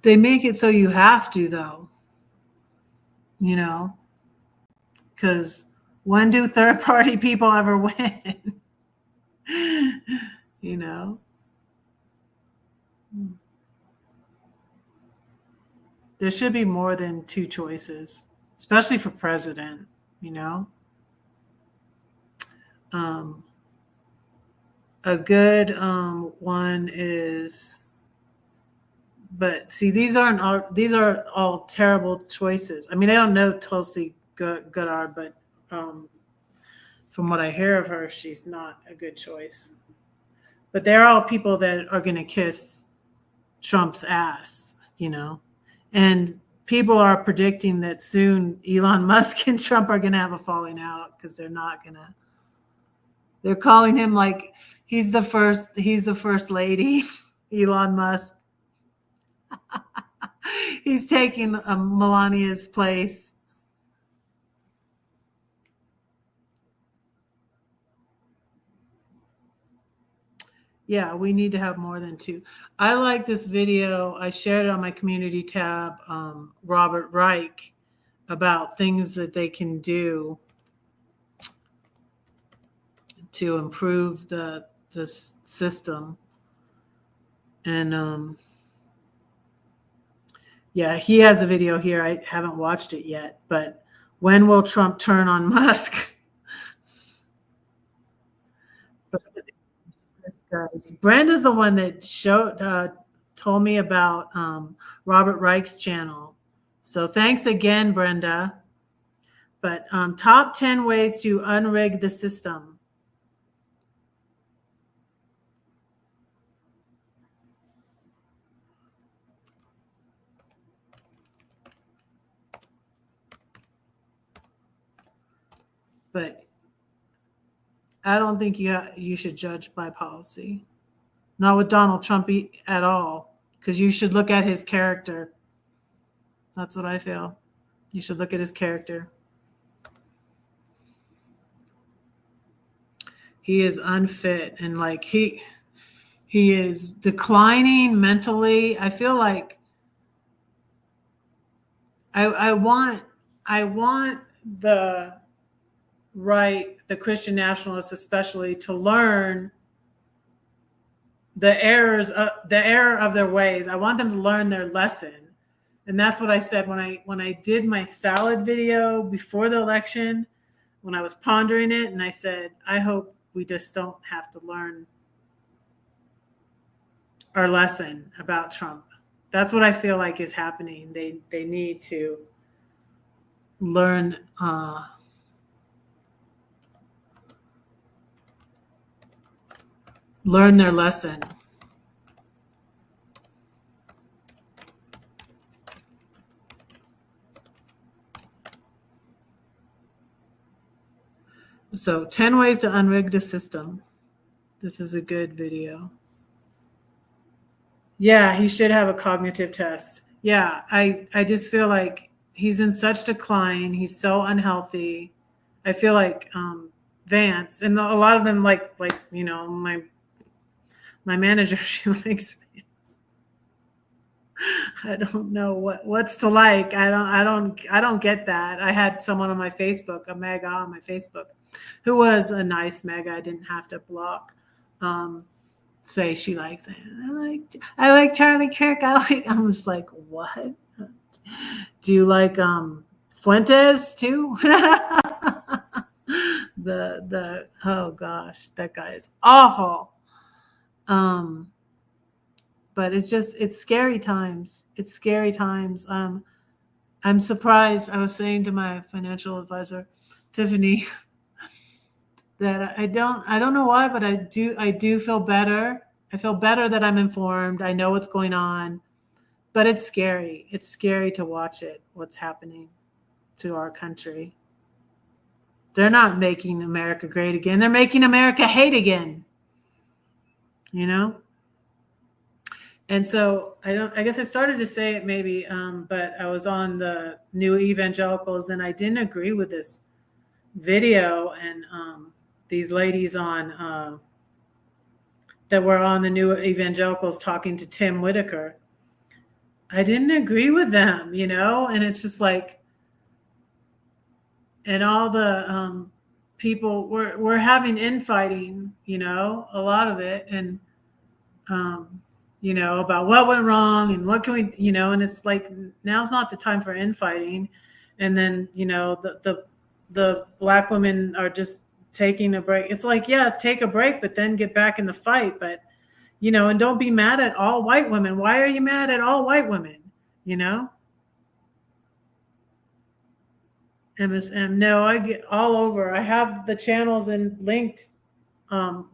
They make it so you have to, though, you know, because when do third party people ever win? You know, there should be more than two choices, especially for president, you know. A good one is, but see, these are all terrible choices. I mean, I don't know Tulsi Gabbard, but from what I hear of her, she's not a good choice. But they're all people that are going to kiss Trump's ass, you know. And people are predicting that soon Elon Musk and Trump are going to have a falling out because they're not going to. They're calling him like he's the first lady, Elon Musk. He's taking Melania's place. Yeah, we need to have more than two. I like this video. I shared it on my community tab, Robert Reich, about things that they can do to improve the system. And yeah, he has a video here. I haven't watched it yet, but when will Trump turn on Musk? Brenda's the one that told me about Robert Reich's channel. So thanks again, Brenda. But top 10 ways to unrig the system. But I don't think you should judge by policy. Not with Donald Trump at all, because you should look at his character. That's what I feel. You should look at his character. He is unfit, and like he is declining mentally. I feel like I want the right, the Christian nationalists especially, to learn the error of their ways. I want them to learn their lesson. And that's what I said when I did my salad video before the election, when I was pondering it, and I said, I hope we just don't have to learn our lesson about Trump. That's what I feel like is happening. They need to learn their lesson. So 10 ways to unrig the system. This is a good video. Yeah, he should have a cognitive test. Yeah, I just feel like he's in such decline. He's so unhealthy. I feel like Vance, and a lot of them like my manager, she likes Vance. I don't know what's to like. I don't get that. I had someone on my Facebook, a mega on my Facebook, who was a nice mega. I didn't have to block. Say she likes it. I like Charlie Kirk. I'm just like, what? Do you like Fuentes too? the oh gosh, that guy is awful. But it's scary times. It's scary times. I'm surprised. I was saying to my financial advisor, Tiffany, that I don't know why, but I do feel better. I feel better that I'm informed. I know what's going on, but it's scary. It's scary to watch what's happening to our country. They're not making America great again. They're making America hate again. You know? And so I guess I started to say it maybe, but I was on the New Evangelicals and I didn't agree with this video and these ladies on that were on the New Evangelicals talking to Tim Whitaker. I didn't agree with them, and it's just like, and all the people we're having infighting, a lot of it, and about what went wrong and what can we, and it's like now's not the time for infighting, and then the Black women are just taking a break. It's like, yeah, take a break, but then get back in the fight. But and don't be mad at all white women. Why are you mad at all white women? MSM. No, I get all over. I have the channels and linked. I'll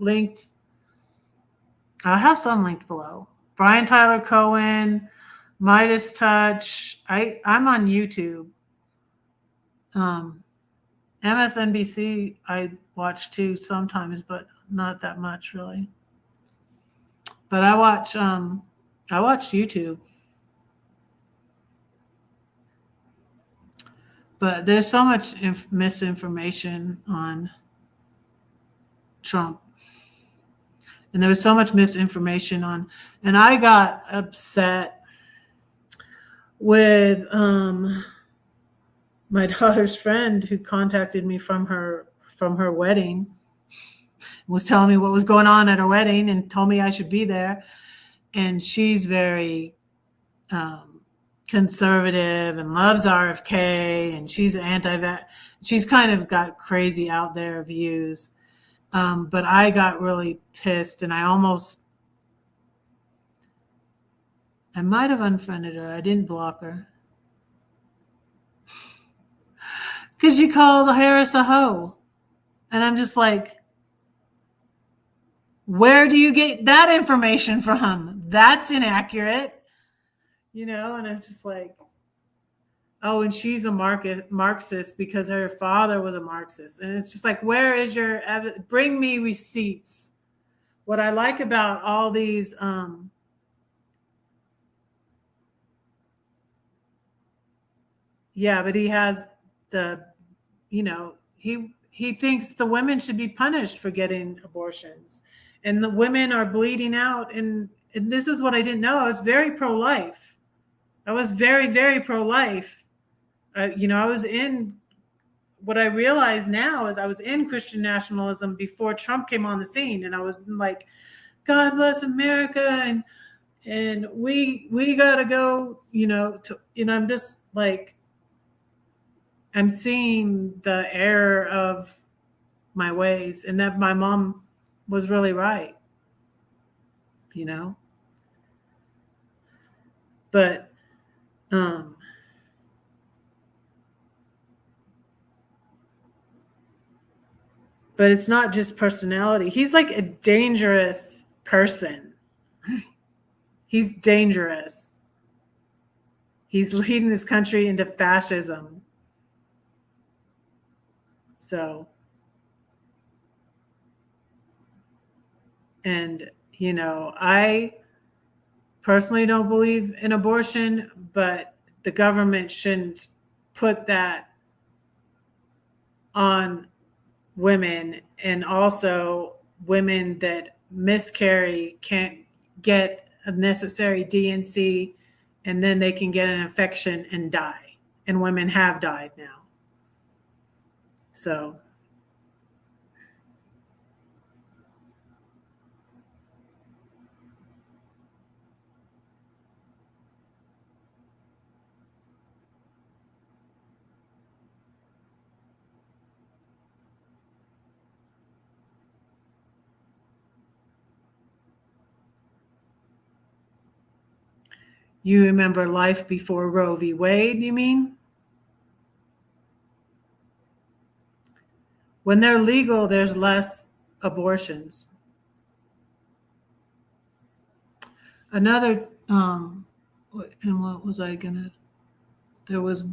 have some linked below. Brian Tyler Cohen, Midas Touch. I'm on YouTube. MSNBC I watch too sometimes, but not that much really. But I watch YouTube. But there's so much misinformation on Trump. And there was so much misinformation on, and I got upset with my daughter's friend who contacted me from her wedding, was telling me what was going on at her wedding and told me I should be there. And she's very conservative and loves RFK, and she's anti-vax. She's kind of got crazy out there views. But I got really pissed, and I might have unfriended her. I didn't block her. Because you call Harris a hoe. And I'm just like, where do you get that information from? That's inaccurate. And I'm just like, oh, and she's a Marxist because her father was a Marxist. And it's just like, where is your evidence? Bring me receipts. What I like about all these yeah, but he has he thinks the women should be punished for getting abortions, and the women are bleeding out. And this is what I didn't know. I was very pro-life. I was very, very pro-life. I was in, what I realize now is I was in Christian nationalism before Trump came on the scene, and I was like, God bless America, and we gotta go, I'm just like, I'm seeing the error of my ways, and that my mom was really right, but it's not just personality. He's like a dangerous person. He's dangerous. He's leading this country into fascism. So, and, I personally don't believe in abortion, but the government shouldn't put that on women, and also women that miscarry can't get a necessary DNC, and then they can get an infection and die. And women have died now. So you remember life before Roe v. Wade, you mean? When they're legal, there's less abortions. Another, and what was I gonna, there was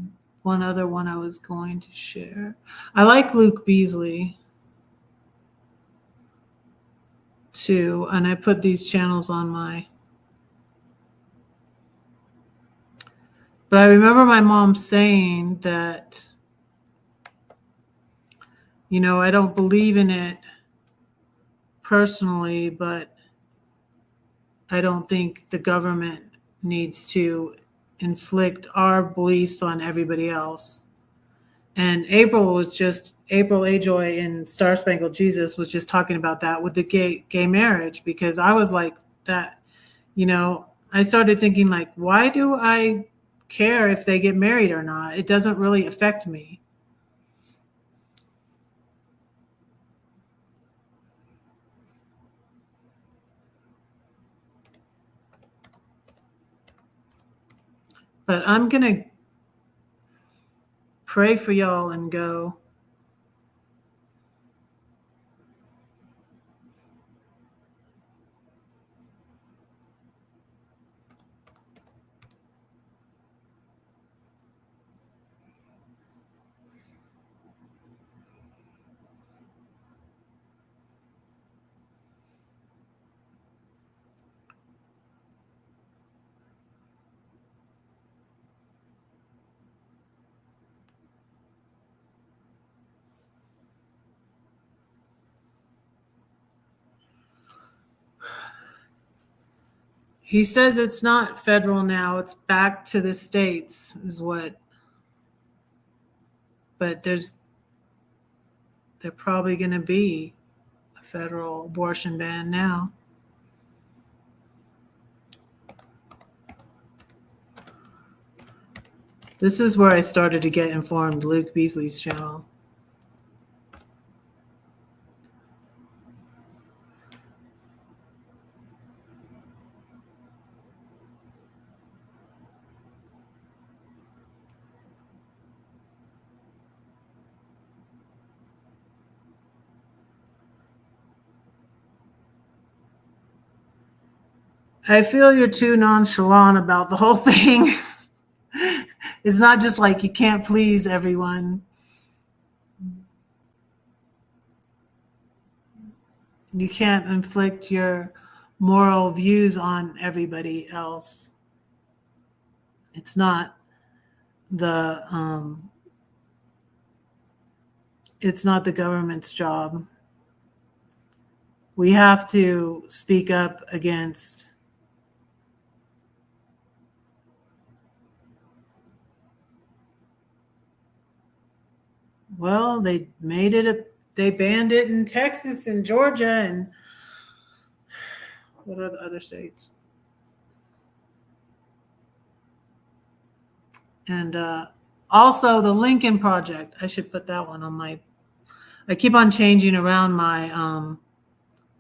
one other one I was going to share. I like Luke Beasley too, and I put these channels on my, but I remember my mom saying that, you know, I don't believe in it personally, but I don't think the government needs to inflict our beliefs on everybody else. And April Ajoy in Star Spangled Jesus was just talking about that with the gay marriage, because I was like that, you know, I started thinking like, why do I care if they get married or not? It doesn't really affect me. But I'm going to pray for y'all and go. He says it's not federal now, it's back to the states is what, but they're probably going to be a federal abortion ban now. This is where I started to get informed, Luke Beasley's channel. I feel you're too nonchalant about the whole thing. It's not just like you can't please everyone. You can't inflict your moral views on everybody else. It's not the government's job. We have to speak up against they banned it in Texas and Georgia and what are the other states? And also the Lincoln Project. I should put that one on my, I keep on changing around my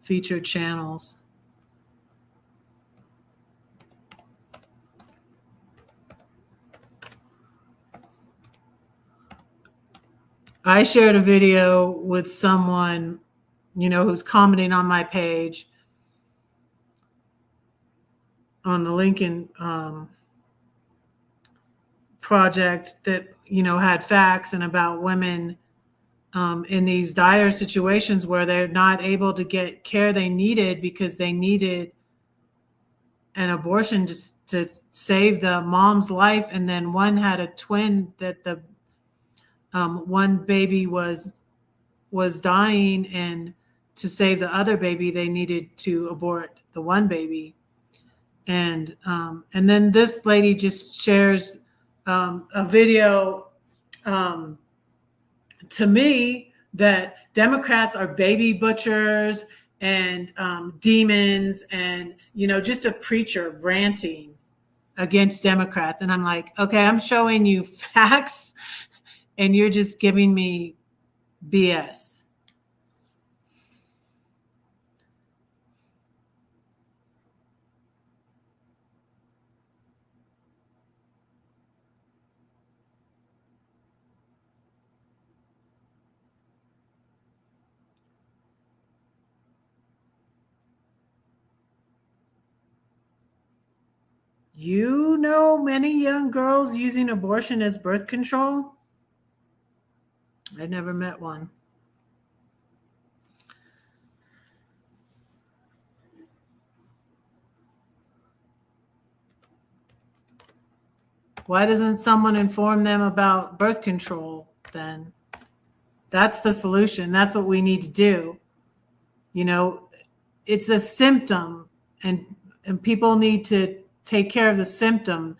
featured channels. I shared a video with someone, you know, who's commenting on my page on the Lincoln Project that, you know, had facts and about women in these dire situations where they're not able to get care they needed because they needed an abortion just to save the mom's life. And then one had a twin that one baby was dying, and to save the other baby, they needed to abort the one baby. And then this lady just shares a video to me that Democrats are baby butchers and demons, and just a preacher ranting against Democrats. And I'm like, okay, I'm showing you facts, and you're just giving me BS. You know many young girls using abortion as birth control? I never met one. Why doesn't someone inform them about birth control then? That's the solution. That's what we need to do. It's a symptom, and people need to take care of the symptom.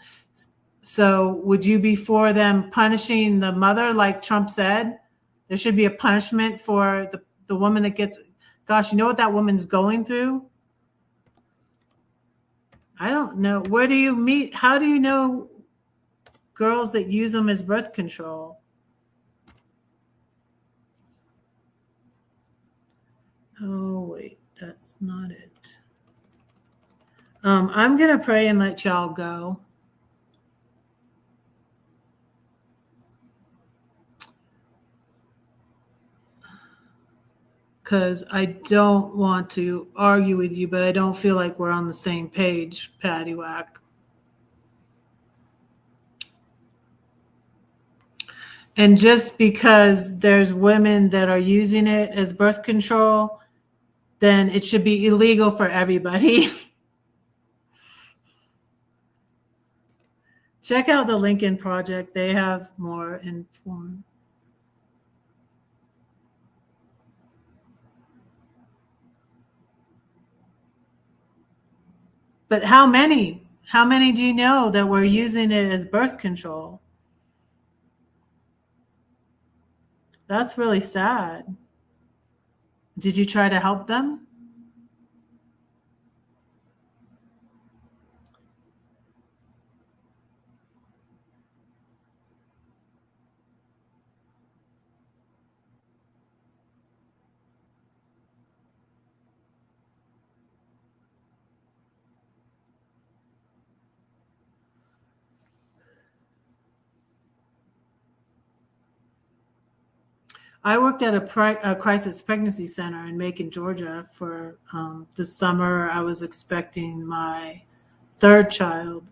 So would you be for them punishing the mother like Trump said? There should be a punishment for the woman that gets, gosh, you know what that woman's going through? I don't know. Where do you meet? How do you know girls that use them as birth control? Oh, wait, that's not it. I'm going to pray and let y'all go. Because I don't want to argue with you, but I don't feel like we're on the same page, Paddywhack. And just because there's women that are using it as birth control, then it should be illegal for everybody. Check out the Lincoln Project. They have more informed. But how many? How many do you know that were using it as birth control? That's really sad. Did you try to help them? I worked at a crisis pregnancy center in Macon, Georgia for the summer. I was expecting my third child.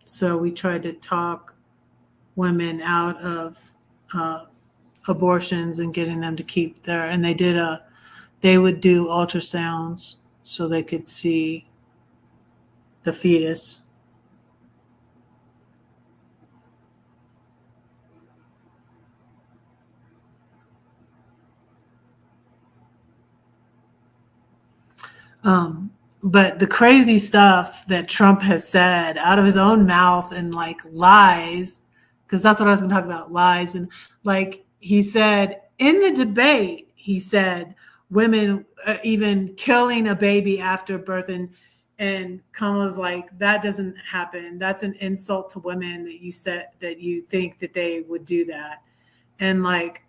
So we tried to talk women out of abortions and getting them to keep their, and they would do ultrasounds so they could see the fetus. But the crazy stuff that Trump has said out of his own mouth, and like lies, because that's what I was going to talk about, lies. And like he said in the debate, he said women even killing a baby after birth. And Kamala's like, that doesn't happen. That's an insult to women that you said that you think that they would do that. And like,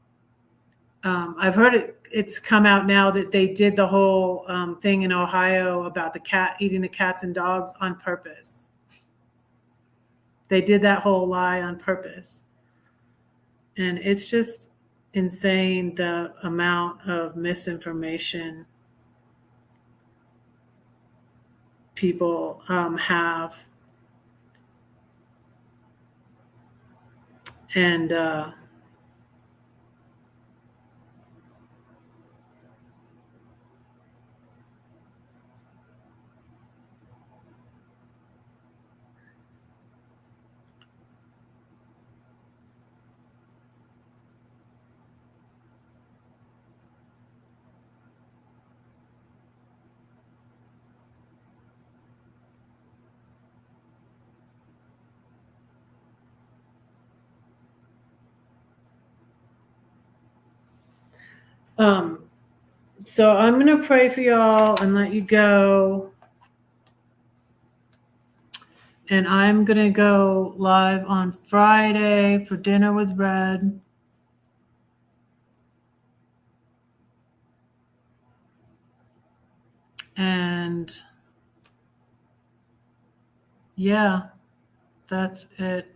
I've heard it's come out now that they did the whole thing in Ohio about the cat eating the cats and dogs on purpose. They did that whole lie on purpose. And it's just insane the amount of misinformation people have. And So I'm going to pray for y'all and let you go. And I'm going to go live on Friday for Dinner with Bread. And yeah, that's it.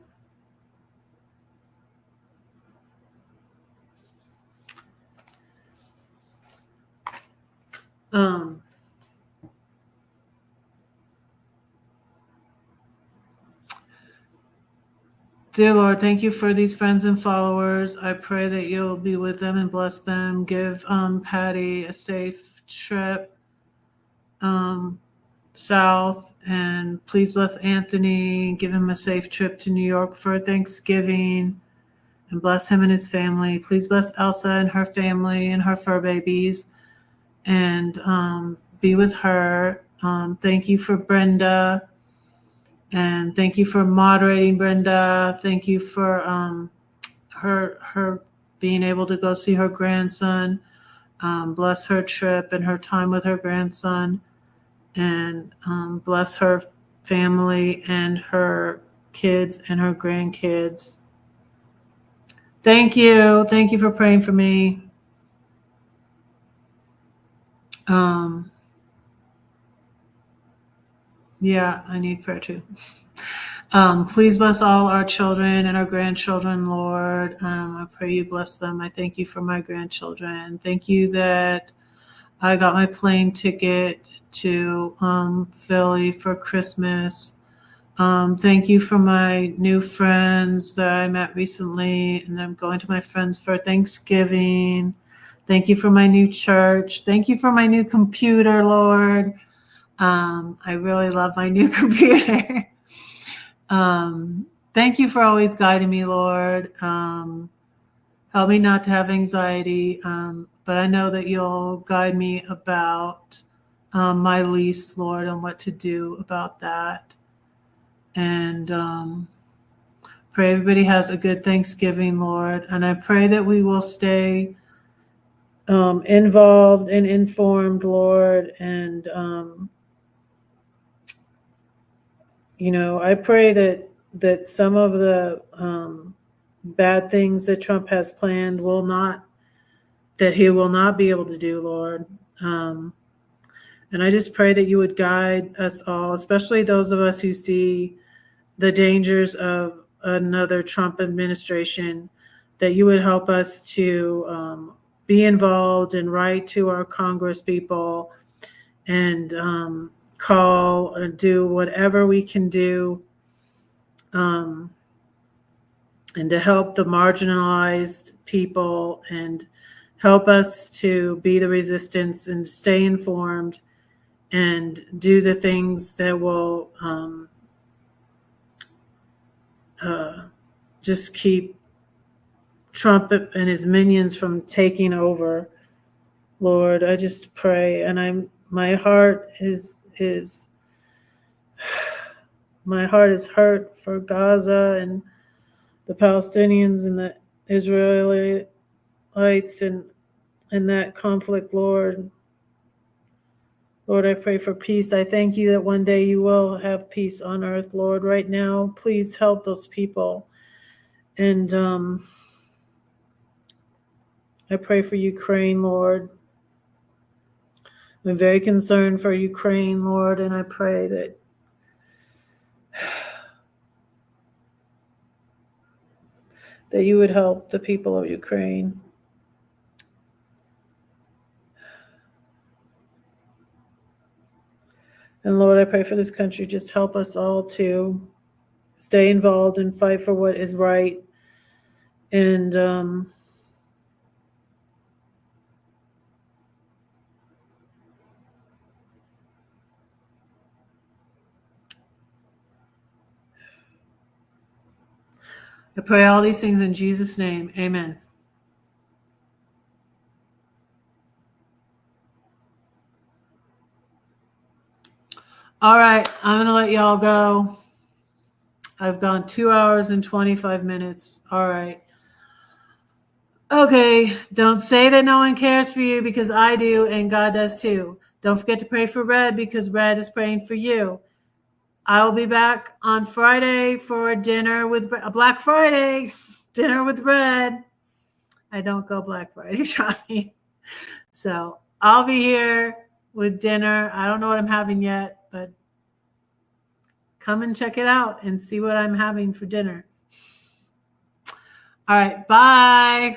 Dear Lord, thank you for these friends and followers. I pray that you'll be with them and bless them. Give Patty a safe trip south, and please bless Anthony. Give him a safe trip to New York for Thanksgiving, and bless him and his family. Please bless Elsa and her family and her fur babies, and be with her. Thank you for Brenda. And thank you for moderating, Brenda. Thank you for her being able to go see her grandson. Bless her trip and her time with her grandson. And bless her family and her kids and her grandkids. Thank you. Thank you for praying for me. Yeah, I need prayer too. Please bless all our children and our grandchildren, Lord. I pray you bless them. I thank you for my grandchildren. Thank you that I got my plane ticket to Philly for Christmas. Thank you for my new friends that I met recently, and I'm going to my friends for Thanksgiving. Thank you for my new church. Thank you for my new computer, Lord. I really love my new computer. Thank you for always guiding me, Lord. Help me not to have anxiety, but I know that you'll guide me about my lease, Lord, and what to do about that. And pray everybody has a good Thanksgiving, Lord. And I pray that we will stay involved and informed, Lord. And, I pray that some of the bad things that Trump has planned that he will not be able to do, Lord. And I just pray that you would guide us all, especially those of us who see the dangers of another Trump administration, that you would help us to be involved and write to our Congress people and call and do whatever we can do and to help the marginalized people and help us to be the resistance and stay informed and do the things that will just keep Trump and his minions from taking over. Lord, I just pray, and my heart is hurt for Gaza and the Palestinians and the Israelites and that conflict, Lord. Lord, I pray for peace. I thank you that one day you will have peace on earth, Lord. Right now, please help those people. And I pray for Ukraine, Lord. I'm very concerned for Ukraine, Lord, and I pray that you would help the people of Ukraine. And Lord, I pray for this country. Just help us all to stay involved and fight for what is right. And I pray all these things in Jesus' name. Amen. All right, I'm going to let y'all go. I've gone 2 hours and 25 minutes. All right. Okay, don't say that no one cares for you because I do and God does too. Don't forget to pray for Red because Red is praying for you. I will be back on Friday for dinner with a Black Friday dinner with Red. I don't go Black Friday shopping. So I'll be here with dinner. I don't know what I'm having yet, but come and check it out and see what I'm having for dinner. All right, bye.